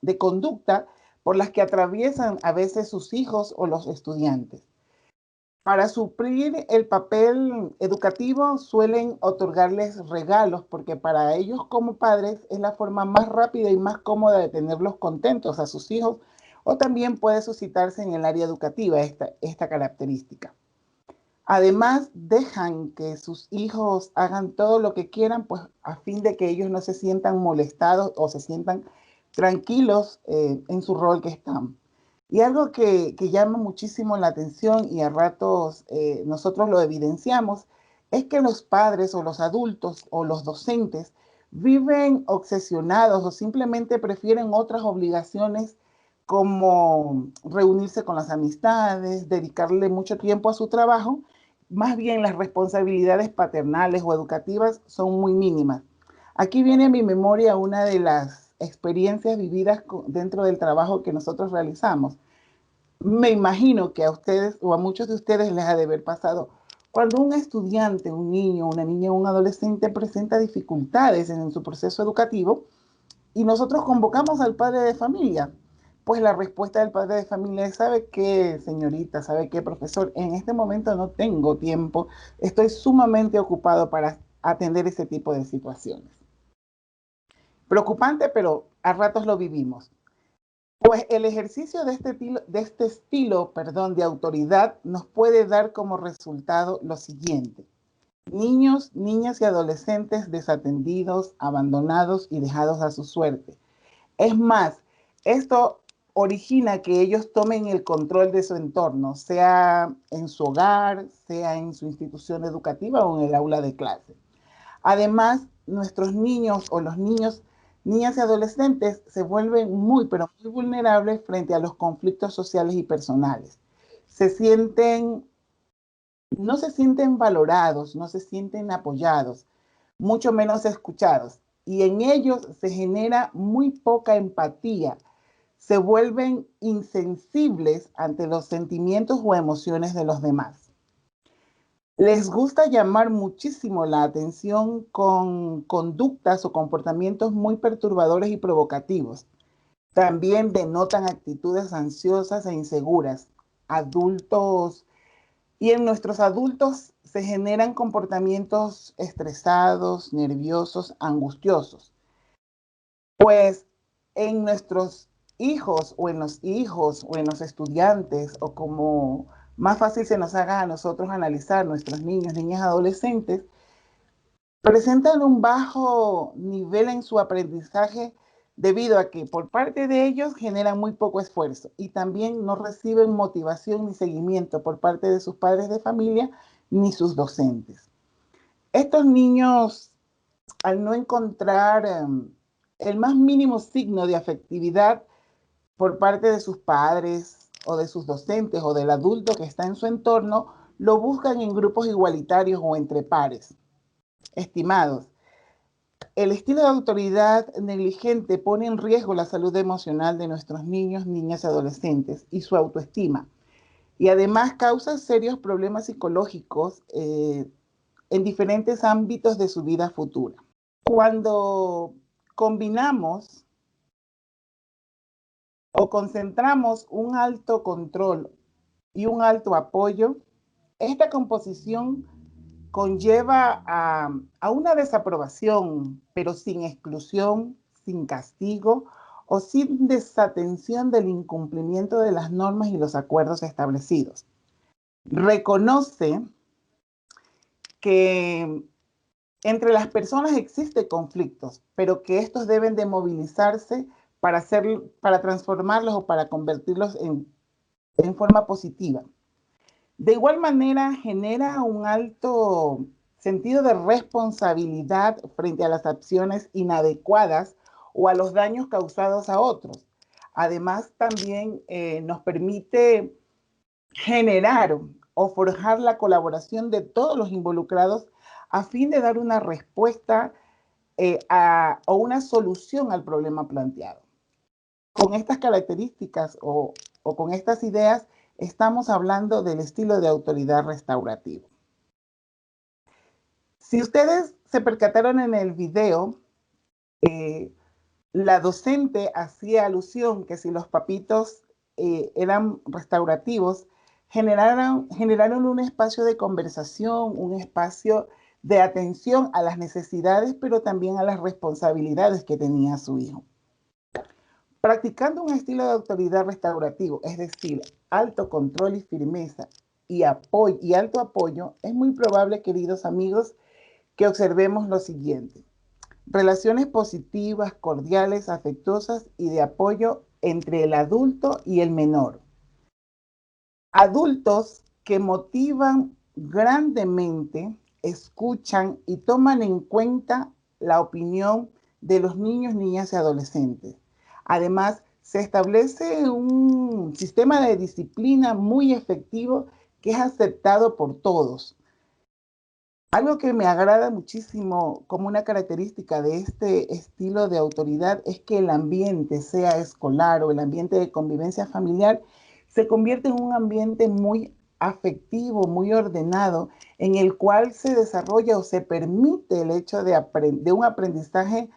de conducta por las que atraviesan a veces sus hijos o los estudiantes. Para suplir el papel educativo suelen otorgarles regalos porque para ellos como padres es la forma más rápida y más cómoda de tenerlos contentos a sus hijos, o también puede suscitarse en el área educativa esta característica. Además, dejan que sus hijos hagan todo lo que quieran, pues a fin de que ellos no se sientan molestados o se sientan tranquilos en su rol que están. Y algo que llama muchísimo la atención y a ratos nosotros lo evidenciamos, es que los padres o los adultos o los docentes viven obsesionados o simplemente prefieren otras obligaciones como reunirse con las amistades, dedicarle mucho tiempo a su trabajo. Más bien las responsabilidades paternales o educativas son muy mínimas. Aquí viene a mi memoria una de las experiencias vividas dentro del trabajo que nosotros realizamos. Me imagino que a ustedes o a muchos de ustedes les ha de haber pasado. Cuando un estudiante, un niño, una niña, un adolescente presenta dificultades en su proceso educativo y nosotros convocamos al padre de familia, pues la respuesta del padre de familia es: ¿sabe qué, señorita? ¿Sabe qué, profesor? En este momento no tengo tiempo, estoy sumamente ocupado para atender ese tipo de situaciones. Preocupante, pero a ratos lo vivimos. Pues el ejercicio de este estilo de autoridad nos puede dar como resultado lo siguiente: niños, niñas y adolescentes desatendidos, abandonados y dejados a su suerte. Es más, esto origina que ellos tomen el control de su entorno, sea en su hogar, sea en su institución educativa o en el aula de clase. Además, nuestros niños o los niños, niñas y adolescentes se vuelven muy, pero muy vulnerables frente a los conflictos sociales y personales. No se sienten valorados, no se sienten apoyados, mucho menos escuchados. Y en ellos se genera muy poca empatía. Se vuelven insensibles ante los sentimientos o emociones de los demás. Les gusta llamar muchísimo la atención con conductas o comportamientos muy perturbadores y provocativos. También denotan actitudes ansiosas e inseguras. En nuestros adultos se generan comportamientos estresados, nerviosos, angustiosos. Pues en nuestros hijos o en los estudiantes, o como más fácil se nos haga a nosotros analizar, nuestros niños, niñas, adolescentes, presentan un bajo nivel en su aprendizaje debido a que por parte de ellos generan muy poco esfuerzo y también no reciben motivación ni seguimiento por parte de sus padres de familia ni sus docentes. Estos niños, al no encontrar el más mínimo signo de afectividad por parte de sus padres o de sus docentes o del adulto que está en su entorno, lo buscan en grupos igualitarios o entre pares. Estimados, el estilo de autoridad negligente pone en riesgo la salud emocional de nuestros niños, niñas y adolescentes y su autoestima. Y además causa serios problemas psicológicos en diferentes ámbitos de su vida futura. Cuando combinamos o concentramos un alto control y un alto apoyo, esta composición conlleva a una desaprobación, pero sin exclusión, sin castigo o sin desatención del incumplimiento de las normas y los acuerdos establecidos. Reconoce que entre las personas existen conflictos, pero que estos deben de movilizarse para transformarlos o para convertirlos en forma positiva. De igual manera, genera un alto sentido de responsabilidad frente a las acciones inadecuadas o a los daños causados a otros. Además, también nos permite generar o forjar la colaboración de todos los involucrados a fin de dar una respuesta o una solución al problema planteado. Con estas características o con estas ideas, estamos hablando del estilo de autoridad restaurativo. Si ustedes se percataron en el video, La docente hacía alusión que si los papitos eran restaurativos, generaron un espacio de conversación, un espacio de atención a las necesidades, pero también a las responsabilidades que tenía su hijo. Practicando un estilo de autoridad restaurativo, es decir, alto control y firmeza y alto apoyo, es muy probable, queridos amigos, que observemos lo siguiente: relaciones positivas, cordiales, afectuosas y de apoyo entre el adulto y el menor. Adultos que motivan grandemente, escuchan y toman en cuenta la opinión de los niños, niñas y adolescentes. Además, se establece un sistema de disciplina muy efectivo que es aceptado por todos. Algo que me agrada muchísimo como una característica de este estilo de autoridad es que el ambiente, sea escolar o el ambiente de convivencia familiar, se convierte en un ambiente muy afectivo, muy ordenado, en el cual se desarrolla o se permite el hecho de un aprendizaje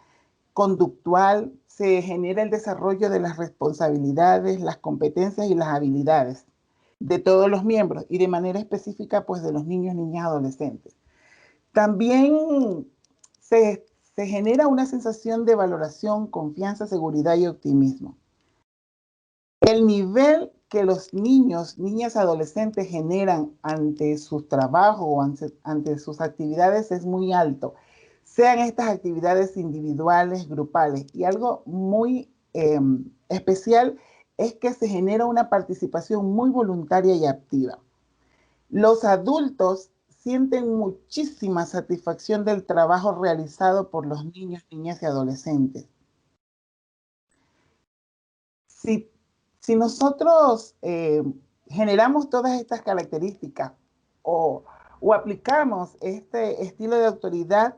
conductual, se genera el desarrollo de las responsabilidades, las competencias y las habilidades de todos los miembros y de manera específica pues de los niños, niñas, adolescentes. También se genera una sensación de valoración, confianza, seguridad y optimismo. El nivel que los niños, niñas, adolescentes generan ante sus trabajos o ante sus actividades es muy alto, sean estas actividades individuales, grupales. Y algo muy especial es que se genera una participación muy voluntaria y activa. Los adultos sienten muchísima satisfacción del trabajo realizado por los niños, niñas y adolescentes. Si nosotros generamos todas estas características o aplicamos este estilo de autoridad,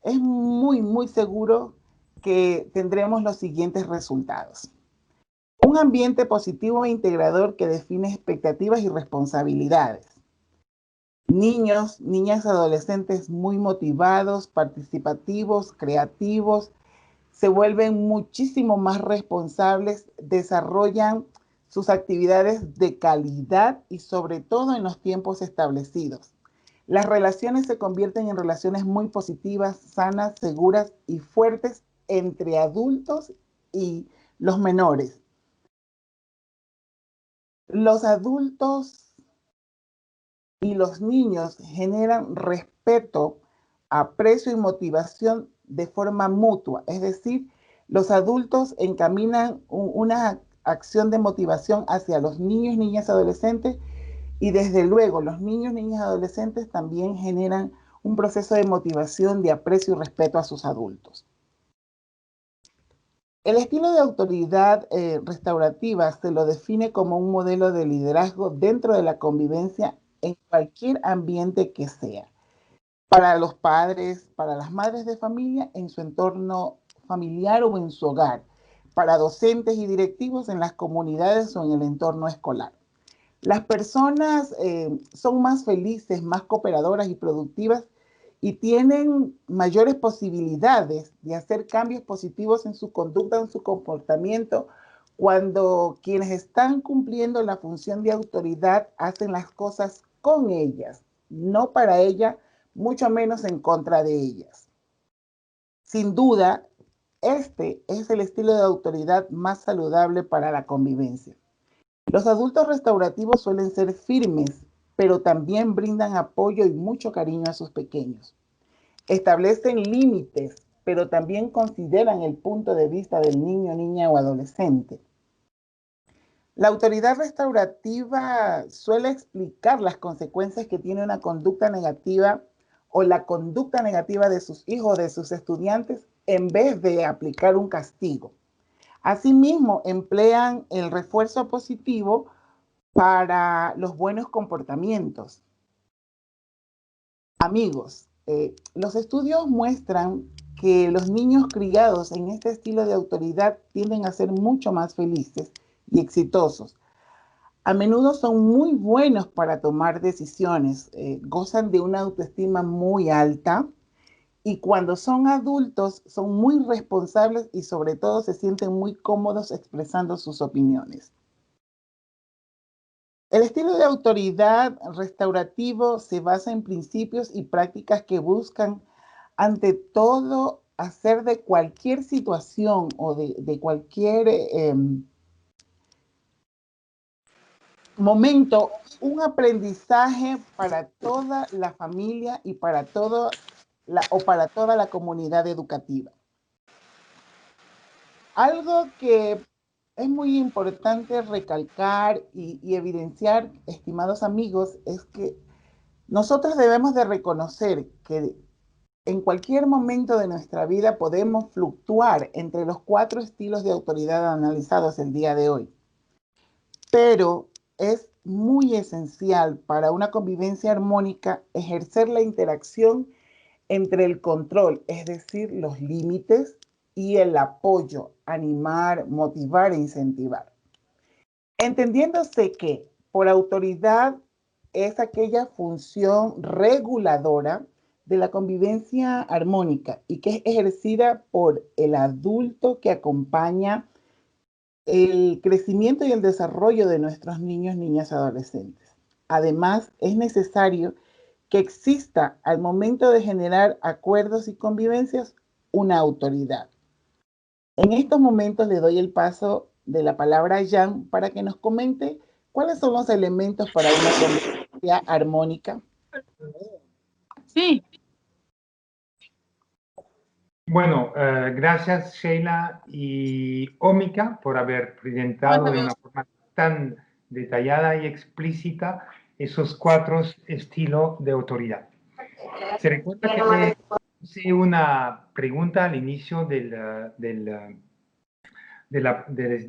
es muy seguro que tendremos los siguientes resultados. Un ambiente positivo e integrador que define expectativas y responsabilidades. Niños, niñas, adolescentes muy motivados, participativos, creativos, se vuelven muchísimo más responsables, desarrollan sus actividades de calidad y sobre todo en los tiempos establecidos. Las relaciones se convierten en relaciones muy positivas, sanas, seguras y fuertes entre adultos y los menores. Los adultos y los niños generan respeto, aprecio y motivación de forma mutua. Es decir, los adultos encaminan una acción de motivación hacia los niños, niñas, adolescentes, y desde luego los niños, niñas, adolescentes también generan un proceso de motivación, de aprecio y respeto a sus adultos. El estilo de autoridad restaurativa se lo define como un modelo de liderazgo dentro de la convivencia en cualquier ambiente que sea. Para los padres, para las madres de familia, en su entorno familiar o en su hogar. Para docentes y directivos en las comunidades o en el entorno escolar. Las personas son más felices, más cooperadoras y productivas y tienen mayores posibilidades de hacer cambios positivos en su conducta, en su comportamiento, cuando quienes están cumpliendo la función de autoridad hacen las cosas con ellas, no para ellas, mucho menos en contra de ellas. Sin duda, este es el estilo de autoridad más saludable para la convivencia. Los adultos restaurativos suelen ser firmes, pero también brindan apoyo y mucho cariño a sus pequeños. Establecen límites, pero también consideran el punto de vista del niño, niña o adolescente. La autoridad restaurativa suele explicar las consecuencias que tiene una conducta negativa o la conducta negativa de sus hijos o de sus estudiantes en vez de aplicar un castigo. Asimismo, emplean el refuerzo positivo para los buenos comportamientos. Amigos, los estudios muestran que los niños criados en este estilo de autoridad tienden a ser mucho más felices y exitosos. A menudo son muy buenos para tomar decisiones, gozan de una autoestima muy alta y cuando son adultos son muy responsables y sobre todo se sienten muy cómodos expresando sus opiniones. El estilo de autoridad restaurativo se basa en principios y prácticas que buscan, ante todo, hacer de cualquier situación o de cualquier momento un aprendizaje para toda la familia y para toda la comunidad educativa. Algo que es muy importante recalcar y evidenciar, estimados amigos, es que nosotros debemos de reconocer que en cualquier momento de nuestra vida podemos fluctuar entre los 4 estilos de autoridad analizados el día de hoy. Pero es muy esencial para una convivencia armónica ejercer la interacción entre el control, es decir, los límites, y el apoyo, animar, motivar e incentivar. Entendiéndose que por autoridad es aquella función reguladora de la convivencia armónica y que es ejercida por el adulto que acompaña el crecimiento y el desarrollo de nuestros niños, niñas y adolescentes. Además, es necesario que exista al momento de generar acuerdos y convivencias una autoridad. En estos momentos le doy el paso de la palabra a Jan para que nos comente cuáles son los elementos para una convivencia armónica. Sí. Bueno, gracias Sheila y Ómica por haber presentado de una forma tan detallada y explícita esos 4 estilos de autoridad. Se recuerda que hice una pregunta al inicio de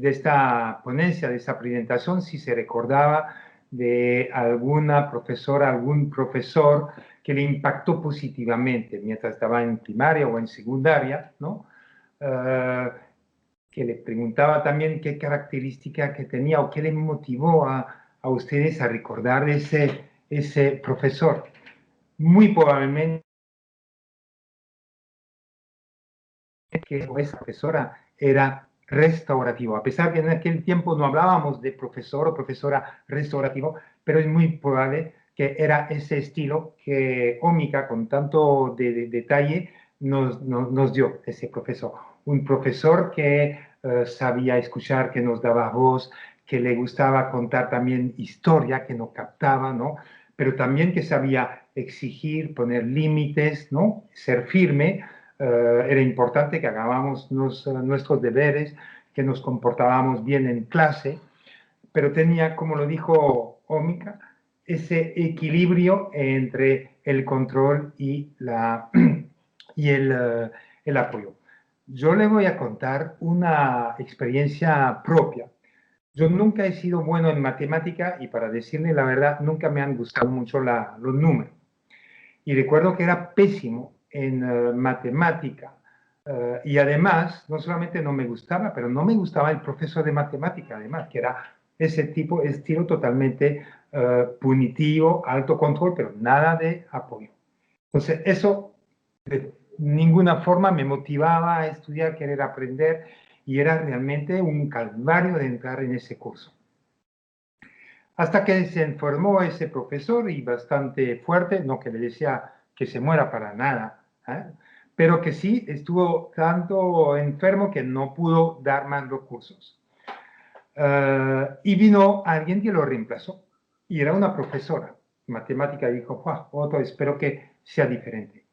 esta ponencia, de esta presentación, si se recordaba de alguna profesora, algún profesor que le impactó positivamente mientras estaba en primaria o en secundaria, ¿no? Que le preguntaba también qué característica que tenía o qué le motivó a ustedes a recordar ese profesor. Muy probablemente que esa profesora era restaurativo, a pesar que en aquel tiempo no hablábamos de profesor o profesora restaurativo, pero es muy probable que era ese estilo que Ómica con tanto detalle nos dio, ese profesor. Un profesor que sabía escuchar, que nos daba voz, que le gustaba contar también historia, que nos captaba, ¿no? Pero también que sabía exigir, poner límites, ¿no? Ser firme. Era importante que hagamos nuestros deberes, que nos comportábamos bien en clase, pero tenía, como lo dijo Ómica, ese equilibrio entre el control y el apoyo. Yo le voy a contar una experiencia propia. Yo nunca he sido bueno en matemática y, para decirle la verdad, nunca me han gustado mucho los números. Y recuerdo que era pésimo en matemática. Y además, no solamente no me gustaba, pero no me gustaba el profesor de matemática, además, que era ese estilo totalmente punitivo, alto control, pero nada de apoyo. Entonces, eso de ninguna forma me motivaba a estudiar, querer aprender, y era realmente un calvario de entrar en ese curso. Hasta que se enfermó ese profesor, y bastante fuerte, no que le decía que se muera para nada, ¿eh? Pero que sí estuvo tanto enfermo que no pudo dar más los cursos. Y vino alguien que lo reemplazó, y era una profesora de matemática, y dijo, Otto, espero que sea diferente.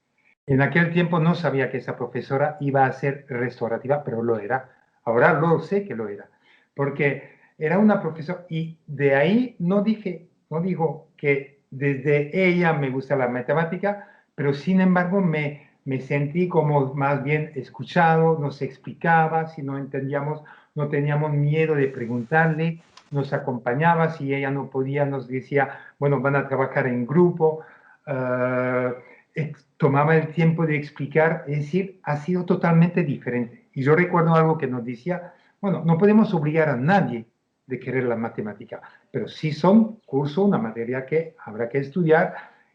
En aquel tiempo no sabía que esa profesora iba a ser restaurativa, pero lo era. Ahora lo sé que lo era, porque era una profesora, y de ahí no digo que desde ella me gusta la matemática, pero sin embargo me sentí como más bien escuchado, nos explicaba, si no entendíamos, no teníamos miedo de preguntarle, nos acompañaba, si ella no podía, nos decía, bueno, van a trabajar en grupo, tomaba el tiempo de explicar, es decir, ha sido totalmente diferente. Y yo recuerdo algo que nos decía, bueno, no podemos obligar a nadie de querer la matemática, pero sí son curso, una materia que habrá que estudiar,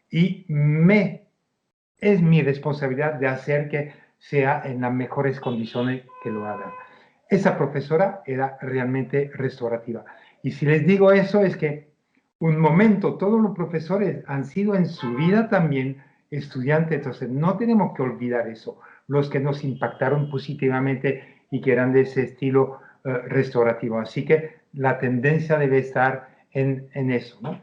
y me es mi responsabilidad de hacer que sea en las mejores condiciones que lo haga. Esa profesora era realmente restaurativa. Y si les digo eso es que un momento, todos los profesores han sido en su vida también estudiantes, entonces no tenemos que olvidar eso, los que nos impactaron positivamente y que eran de ese estilo restaurativo. Así que la tendencia debe estar en eso, ¿no?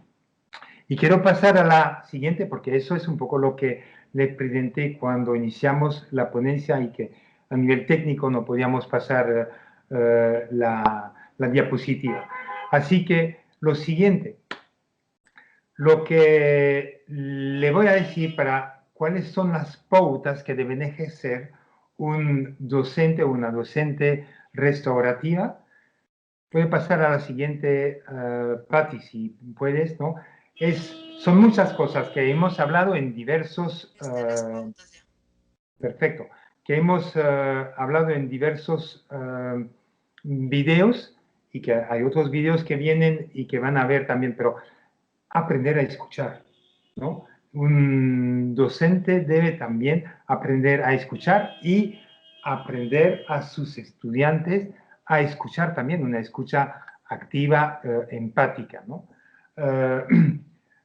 Y quiero pasar a la siguiente, porque eso es un poco lo que le presenté cuando iniciamos la ponencia y que a nivel técnico no podíamos pasar la diapositiva. Así que lo siguiente, lo que le voy a decir para cuáles son las pautas que deben ejercer un docente o una docente restaurativa. Puede pasar a la siguiente, Patti, si puedes, ¿no? Son muchas cosas que hemos hablado en diversos... perfecto. Que hemos hablado en diversos videos y que hay otros videos que vienen y que van a ver también, pero aprender a escuchar, ¿no? Un docente debe también aprender a escuchar y aprender a sus estudiantes a escuchar también, una escucha activa, empática, ¿no?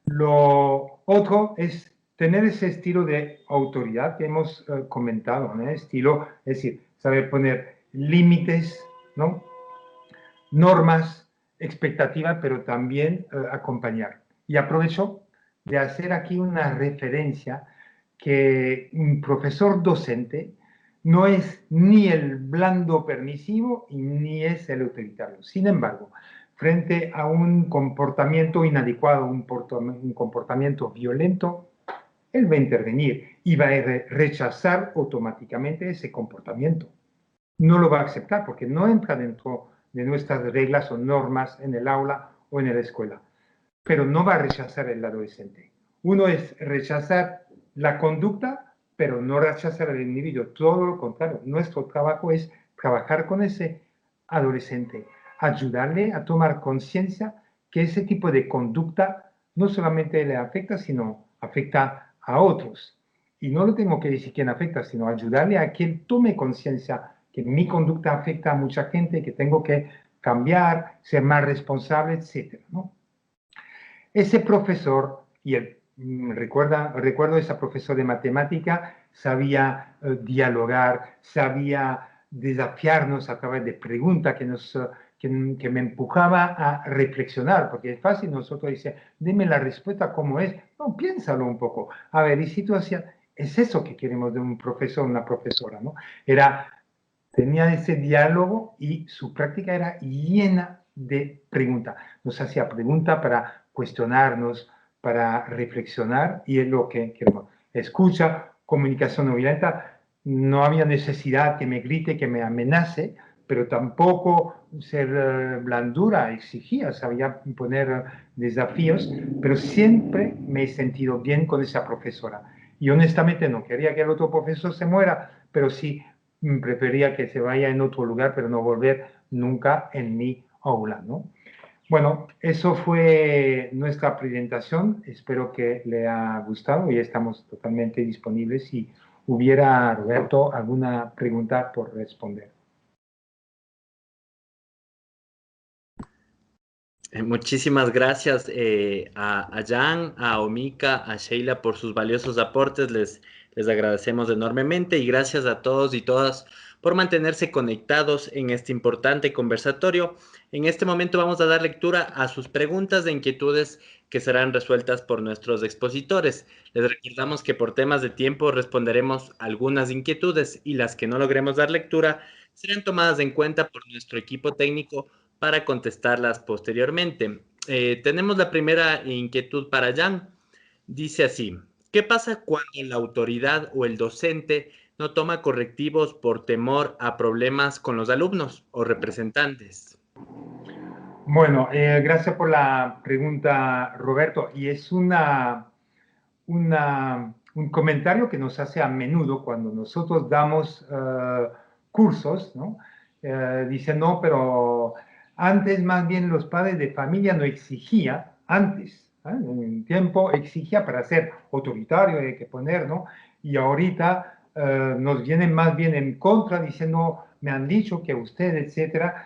Lo otro es tener ese estilo de autoridad que hemos comentado, ¿no? Estilo, es decir, saber poner límites, ¿no? Normas, expectativas, pero también acompañar. Y aprovecho de hacer aquí una referencia que un profesor docente no es ni el blando permisivo y ni es el autoritario. Sin embargo, frente a un comportamiento inadecuado, un comportamiento violento, él va a intervenir y va a rechazar automáticamente ese comportamiento. No lo va a aceptar porque no entra dentro de nuestras reglas o normas en el aula o en la escuela. Pero no va a rechazar el adolescente. Uno es rechazar la conducta, pero no rechazar al individuo. Todo lo contrario. Nuestro trabajo es trabajar con ese adolescente, ayudarle a tomar conciencia que ese tipo de conducta no solamente le afecta, sino afecta a otros. Y no lo tengo que decir quién afecta, sino ayudarle a que él tome conciencia que mi conducta afecta a mucha gente, que tengo que cambiar, ser más responsable, etc., ¿no? Ese profesor, y recuerdo ese profesor de matemática, sabía dialogar, sabía desafiarnos a través de preguntas que me empujaba a reflexionar, porque es fácil nosotros decir, dime la respuesta como es. No, piénsalo un poco. A ver, y situación, es eso que queremos de un profesor, una profesora, ¿no? Tenía ese diálogo y su práctica era llena de preguntas. Nos hacía preguntas para cuestionarnos, para reflexionar, y es lo que queremos. Escucha, comunicación no violenta, no había necesidad que me grite, que me amenace, pero tampoco ser blandura, exigía, sabía poner desafíos, pero siempre me he sentido bien con esa profesora. Y honestamente no quería que el otro profesor se muera, pero sí prefería que se vaya en otro lugar, pero no volver nunca en mi aula, ¿no? Bueno, eso fue nuestra presentación. Espero que le haya gustado y estamos totalmente disponibles si hubiera, Roberto, alguna pregunta por responder. Muchísimas gracias a Jan, a Omika, a Sheila por sus valiosos aportes. Les agradecemos enormemente y gracias a todos y todas por mantenerse conectados en este importante conversatorio. En este momento vamos a dar lectura a sus preguntas e inquietudes que serán resueltas por nuestros expositores. Les recordamos que por temas de tiempo responderemos algunas inquietudes y las que no logremos dar lectura serán tomadas en cuenta por nuestro equipo técnico para contestarlas posteriormente. Tenemos la primera inquietud para Jan. Dice así, ¿qué pasa cuando la autoridad o el docente no toma correctivos por temor a problemas con los alumnos o representantes? Bueno, gracias por la pregunta, Roberto. Y es un comentario que nos hace a menudo cuando nosotros damos cursos, ¿no? Dicen, no, pero antes más bien los padres de familia no exigían, antes, en un tiempo exigía para ser autoritario, hay que poner, ¿no? y ahorita nos vienen más bien en contra diciendo, me han dicho que usted, etcétera.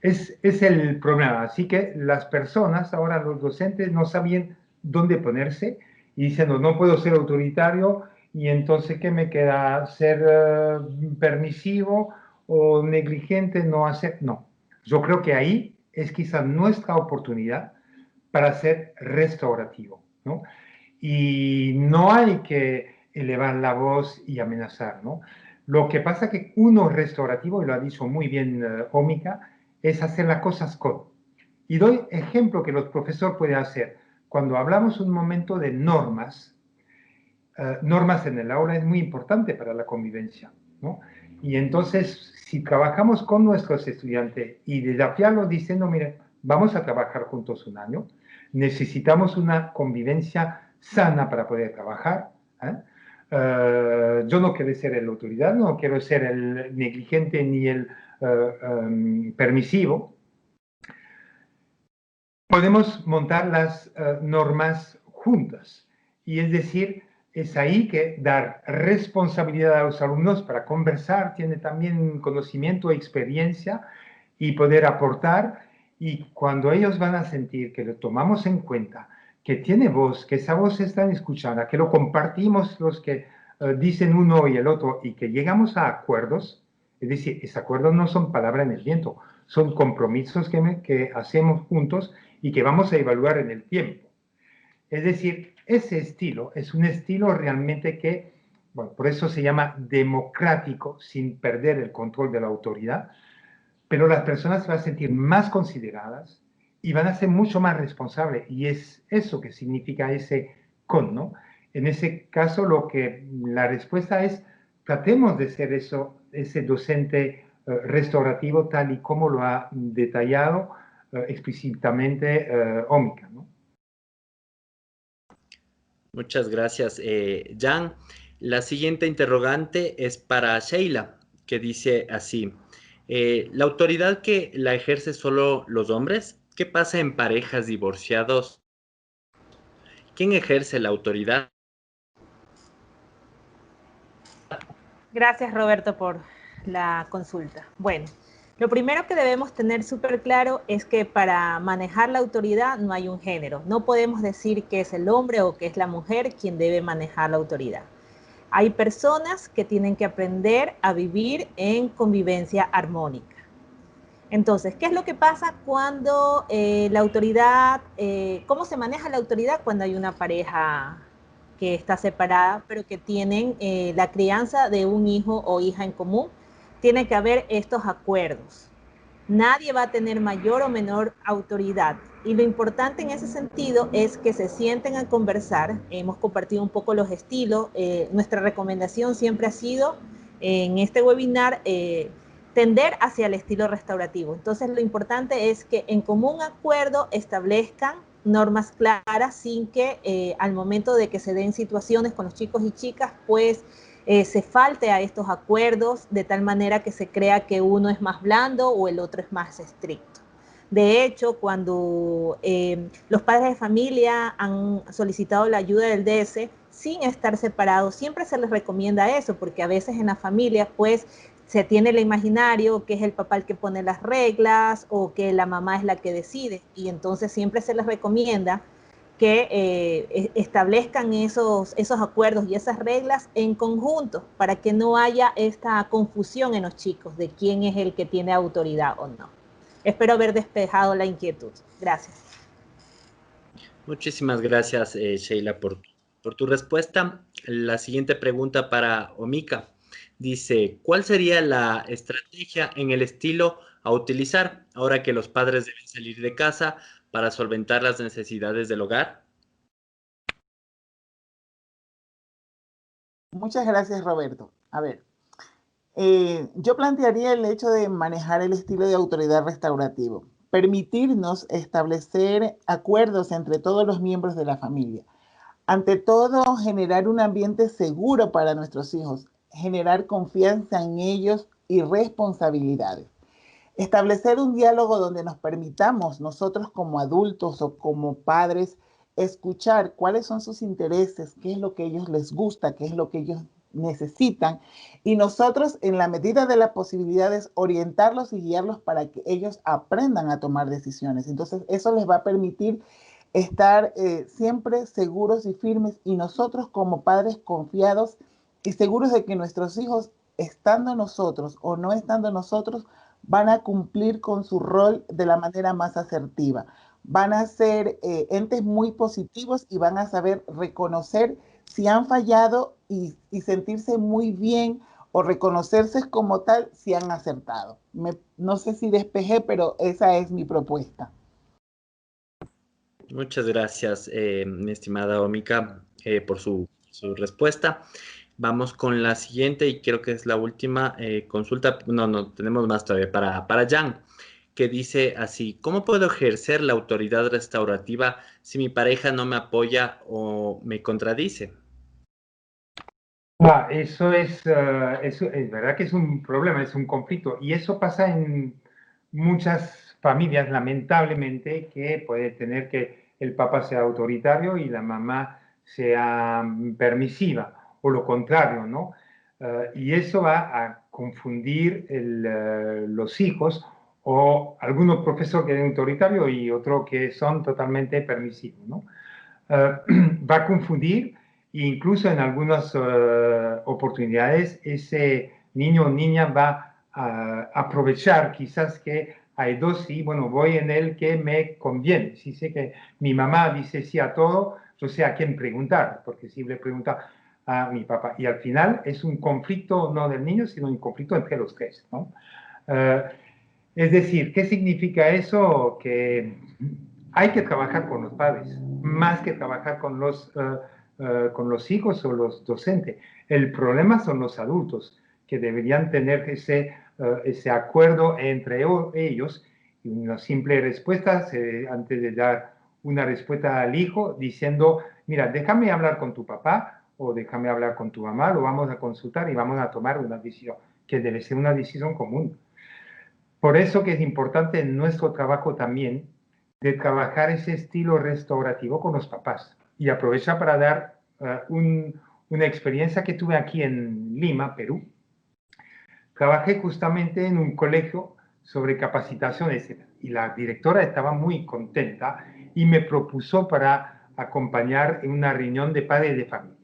Es el problema. Así que las personas, ahora los docentes, no sabían dónde ponerse y diciendo, no puedo ser autoritario y entonces, ¿qué me queda? ¿Ser permisivo o negligente? No hacer. No. Yo creo que ahí es quizá nuestra oportunidad para ser restaurativo, ¿no? Y no hay que elevar la voz y amenazar, ¿no? Lo que pasa que uno restaurativo, y lo ha dicho muy bien Ómica, es hacer las cosas con. Y doy ejemplo que los profesores pueden hacer. Cuando hablamos un momento de normas, normas en el aula es muy importante para la convivencia, ¿no? Y entonces, si trabajamos con nuestros estudiantes y desafiarlos diciendo, mire, vamos a trabajar juntos un año, necesitamos una convivencia sana para poder trabajar, ¿eh? Yo no quiero ser el autoridad, no quiero ser el negligente ni el permisivo. Podemos montar las normas juntas. Y es decir, es ahí que dar responsabilidad a los alumnos para conversar, tiene también conocimiento, experiencia y poder aportar. Y cuando ellos van a sentir que lo tomamos en cuenta, que tiene voz, que esa voz está escuchada, que lo compartimos los que dicen uno y el otro y que llegamos a acuerdos, es decir, esos acuerdos no son palabras en el viento, son compromisos que hacemos juntos y que vamos a evaluar en el tiempo. Es decir, ese estilo es un estilo realmente que, bueno, por eso se llama democrático, sin perder el control de la autoridad, pero las personas se van a sentir más consideradas y van a ser mucho más responsables, y es eso que significa ese con, ¿no? En ese caso, la respuesta es, tratemos de ser ese docente restaurativo tal y como lo ha detallado explícitamente Ómica, ¿no? Muchas gracias, Jan. La siguiente interrogante es para Sheila, que dice así. ¿La autoridad que la ejerce solo los hombres? ¿Qué pasa en parejas divorciados? ¿Quién ejerce la autoridad? Gracias, Roberto, por la consulta. Bueno, lo primero que debemos tener súper claro es que para manejar la autoridad no hay un género. No podemos decir que es el hombre o que es la mujer quien debe manejar la autoridad. Hay personas que tienen que aprender a vivir en convivencia armónica. Entonces, ¿qué es lo que pasa cuando la autoridad, cómo se maneja la autoridad cuando hay una pareja que está separada, pero que tienen la crianza de un hijo o hija en común? Tiene que haber estos acuerdos. Nadie va a tener mayor o menor autoridad. Y lo importante en ese sentido es que se sienten a conversar. Hemos compartido un poco los estilos. Nuestra recomendación siempre ha sido, en este webinar, tender hacia el estilo restaurativo. Entonces, lo importante es que en común acuerdo establezcan normas claras sin que al momento de que se den situaciones con los chicos y chicas, pues se falte a estos acuerdos de tal manera que se crea que uno es más blando o el otro es más estricto. De hecho, cuando los padres de familia han solicitado la ayuda del DS sin estar separados, siempre se les recomienda eso, porque a veces en la familia pues se tiene el imaginario que es el papá el que pone las reglas o que la mamá es la que decide, y entonces siempre se les recomienda que establezcan esos acuerdos y esas reglas en conjunto para que no haya esta confusión en los chicos de quién es el que tiene autoridad o no. Espero haber despejado la inquietud. Gracias. Muchísimas gracias, Sheila, por tu respuesta. La siguiente pregunta para Ómica. Dice, ¿cuál sería la estrategia en el estilo a utilizar ahora que los padres deben salir de casa para solventar las necesidades del hogar? Muchas gracias, Roberto. A ver, yo plantearía el hecho de manejar el estilo de autoridad restaurativo, permitirnos establecer acuerdos entre todos los miembros de la familia. Ante todo, generar un ambiente seguro para nuestros hijos, generar confianza en ellos y responsabilidades. Establecer un diálogo donde nos permitamos nosotros como adultos o como padres escuchar cuáles son sus intereses, qué es lo que a ellos les gusta, qué es lo que ellos necesitan, y nosotros, en la medida de las posibilidades, orientarlos y guiarlos para que ellos aprendan a tomar decisiones. Entonces, eso les va a permitir estar siempre seguros y firmes, y nosotros como padres confiados y seguros de que nuestros hijos, estando nosotros o no estando nosotros, van a cumplir con su rol de la manera más asertiva. Van a ser entes muy positivos y van a saber reconocer si han fallado y sentirse muy bien, o reconocerse como tal si han acertado. No sé si despejé, pero esa es mi propuesta. Muchas gracias, mi estimada Omica, por su respuesta. Vamos con la siguiente, y creo que es la última consulta. No, tenemos más todavía para Jan, que dice así: ¿cómo puedo ejercer la autoridad restaurativa si mi pareja no me apoya o me contradice? Eso es verdad que es un problema, es un conflicto, y eso pasa en muchas familias, lamentablemente, que puede tener que el papá sea autoritario y la mamá sea permisiva, o lo contrario, ¿no? Y eso va a confundir los hijos, o algunos profesores que son autoritarios y otros que son totalmente permisivos, ¿no? Va a confundir. Incluso en algunas oportunidades ese niño o niña va a aprovechar quizás que hay dos, y bueno, voy en el que me conviene. Si sé que mi mamá dice sí a todo, yo sé a quién preguntar, porque si le pregunta a mi papá, y al final es un conflicto no del niño, sino un conflicto entre los tres, ¿no? Es decir, ¿qué significa eso? Que hay que trabajar con los padres, más que trabajar con los hijos o los docentes. El problema son los adultos, que deberían tener ese acuerdo entre ellos, y una simple respuesta, antes de dar una respuesta al hijo, diciendo: mira, déjame hablar con tu papá o déjame hablar con tu mamá, lo vamos a consultar y vamos a tomar una decisión, que debe ser una decisión común. Por eso que es importante en nuestro trabajo también de trabajar ese estilo restaurativo con los papás. Y aprovecho para dar una experiencia que tuve aquí en Lima, Perú. Trabajé justamente en un colegio sobre capacitación, etc. Y la directora estaba muy contenta y me propuso para acompañar en una reunión de padres de familia.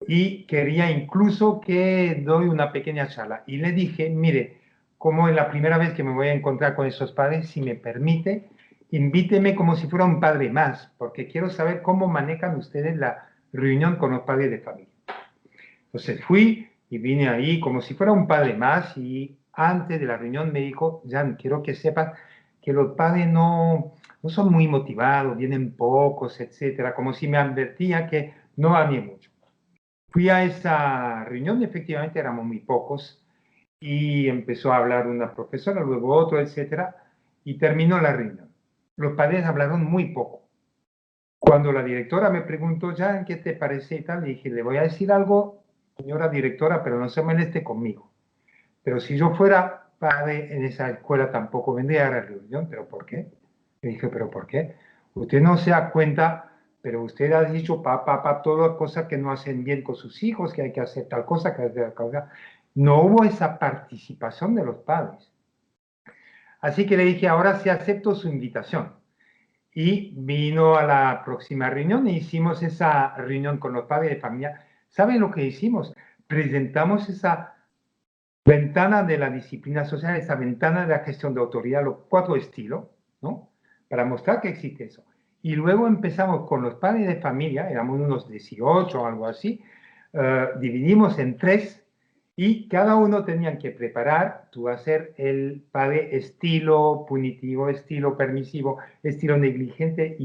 Y quería incluso que doy una pequeña charla. Y le dije: mire, como es la primera vez que me voy a encontrar con esos padres, si me permite, invíteme como si fuera un padre más, porque quiero saber cómo manejan ustedes la reunión con los padres de familia. Entonces fui y vine ahí como si fuera un padre más, y antes de la reunión me dijo: Jan, quiero que sepas que los padres no son muy motivados, vienen pocos, etcétera, como si me advertía que no había mucho. Fui a esa reunión, efectivamente éramos muy pocos, y empezó a hablar una profesora, luego otro, etcétera, y terminó la reunión. Los padres hablaron muy poco. Cuando la directora me preguntó: ya, ¿qué te parece y tal? Le dije: le voy a decir algo, señora directora, pero no se moleste conmigo. Pero si yo fuera padre en esa escuela, tampoco vendría a la reunión. ¿Pero por qué? Le dije: ¿pero por qué? Usted no se da cuenta, pero usted ha dicho papá, todas las cosas que no hacen bien con sus hijos, que hay que hacer tal cosa, que hay que hacer tal cosa. No hubo esa participación de los padres. Así que le dije: ahora sí acepto su invitación. Y vino a la próxima reunión e hicimos esa reunión con los padres de familia. ¿Saben lo que hicimos? Presentamos esa ventana de la disciplina social, esa ventana de la gestión de autoridad, los 4 estilos, ¿no? Para mostrar que existe eso. Y luego empezamos con los padres de familia, éramos unos 18 o algo así, dividimos en 3, y cada uno tenía que preparar, tú vas a ser el padre estilo punitivo, estilo permisivo, estilo negligente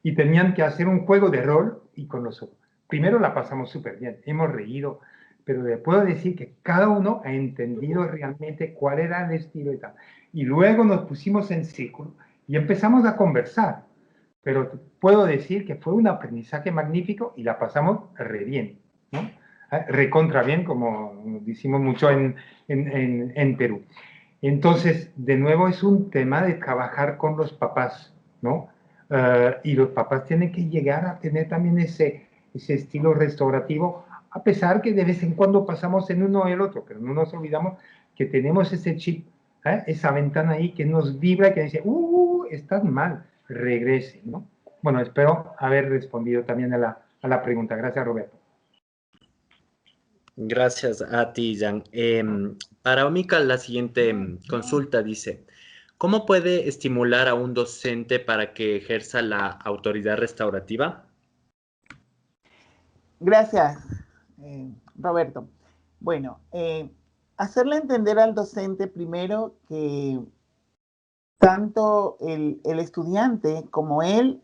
y tenían que hacer un juego de rol y con nosotros. Primero la pasamos súper bien, hemos reído, pero le puedo decir que cada uno ha entendido realmente cuál era el estilo y tal. Y luego nos pusimos en círculo y empezamos a conversar. Pero puedo decir que fue un aprendizaje magnífico y la pasamos re bien, ¿no? Recontra bien, como decimos mucho en Perú. Entonces, de nuevo, es un tema de trabajar con los papás, ¿no? y los papás tienen que llegar a tener también ese estilo restaurativo, a pesar que de vez en cuando pasamos en uno o el otro, pero no nos olvidamos que tenemos ese chip, esa ventana ahí que nos vibra, que dice, estás mal, regrese, ¿no? Bueno, espero haber respondido también a la pregunta. Gracias, Roberto. Gracias a ti, Jan. Para Omica, la siguiente consulta dice, ¿cómo puede estimular a un docente para que ejerza la autoridad restaurativa? Gracias, Roberto. Bueno, hacerle entender al docente primero que tanto el estudiante como él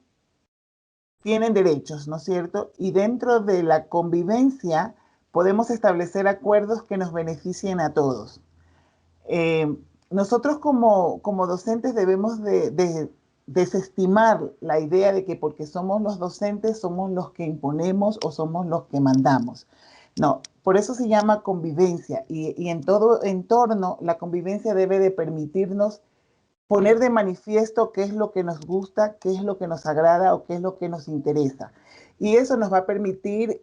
tienen derechos, ¿no es cierto? Y dentro de la convivencia podemos establecer acuerdos que nos beneficien a todos. Nosotros como docentes debemos de desestimar la idea de que porque somos los docentes somos los que imponemos o somos los que mandamos. No, por eso se llama convivencia y en todo entorno la convivencia debe de permitirnos poner de manifiesto qué es lo que nos gusta, qué es lo que nos agrada o qué es lo que nos interesa. Y eso nos va a permitir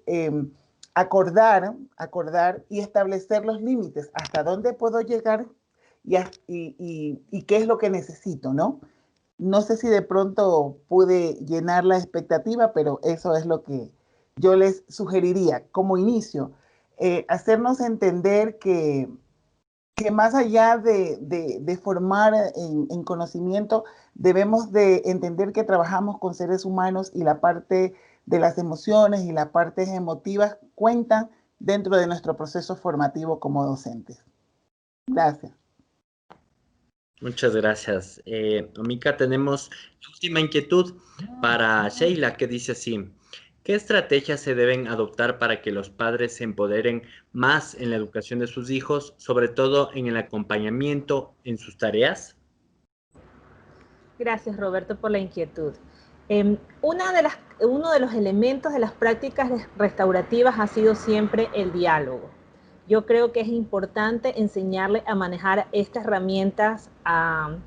acordar y establecer los límites, hasta dónde puedo llegar y qué es lo que necesito, ¿no? No sé si de pronto pude llenar la expectativa, pero eso es lo que yo les sugeriría como inicio. Hacernos entender que más allá de formar en conocimiento, debemos de entender que trabajamos con seres humanos y la parte de las emociones y las partes emotivas cuentan dentro de nuestro proceso formativo como docentes. Gracias. Muchas gracias. Omica, tenemos la última inquietud para Sheila, que dice así, ¿qué estrategias se deben adoptar para que los padres se empoderen más en la educación de sus hijos, sobre todo en el acompañamiento en sus tareas? Gracias, Roberto, por la inquietud. Uno de los elementos de las prácticas restaurativas ha sido siempre el diálogo. Yo creo que es importante enseñarle a manejar estas herramientas a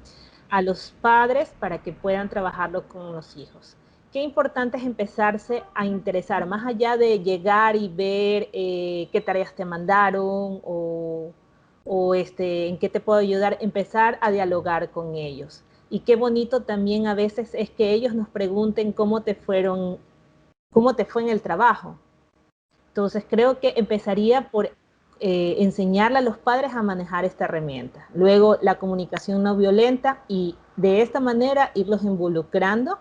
los padres para que puedan trabajarlo con los hijos. Qué importante es empezarse a interesar, más allá de llegar y ver qué tareas te mandaron o en qué te puedo ayudar, empezar a dialogar con ellos. Y qué bonito también a veces es que ellos nos pregunten cómo te fue en el trabajo. Entonces creo que empezaría por enseñarle a los padres a manejar esta herramienta. Luego la comunicación no violenta y de esta manera irlos involucrando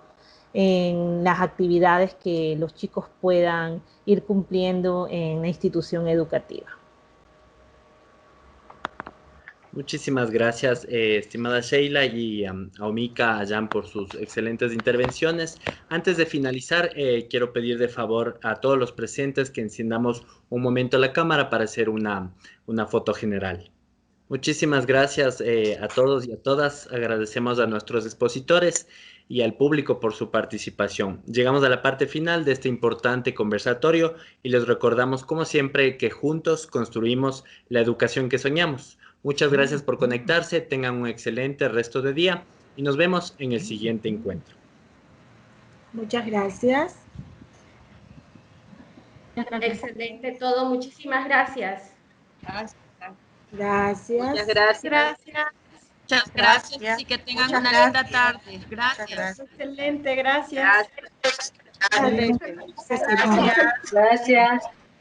en las actividades que los chicos puedan ir cumpliendo en la institución educativa. Muchísimas gracias, estimada Sheila, y a Omica, a Jan por sus excelentes intervenciones. Antes de finalizar, quiero pedir de favor a todos los presentes que enciendamos un momento la cámara para hacer una foto general. Muchísimas gracias a todos y a todas. Agradecemos a nuestros expositores y al público por su participación. Llegamos a la parte final de este importante conversatorio y les recordamos, como siempre, que juntos construimos la educación que soñamos. Muchas gracias por conectarse, tengan un excelente resto de día y nos vemos en el siguiente encuentro. Muchas gracias. Excelente todo, muchísimas gracias. Gracias. Muchas gracias. Muchas gracias y que tengan una linda tarde. Gracias. Excelente, gracias. Gracias. Gracias.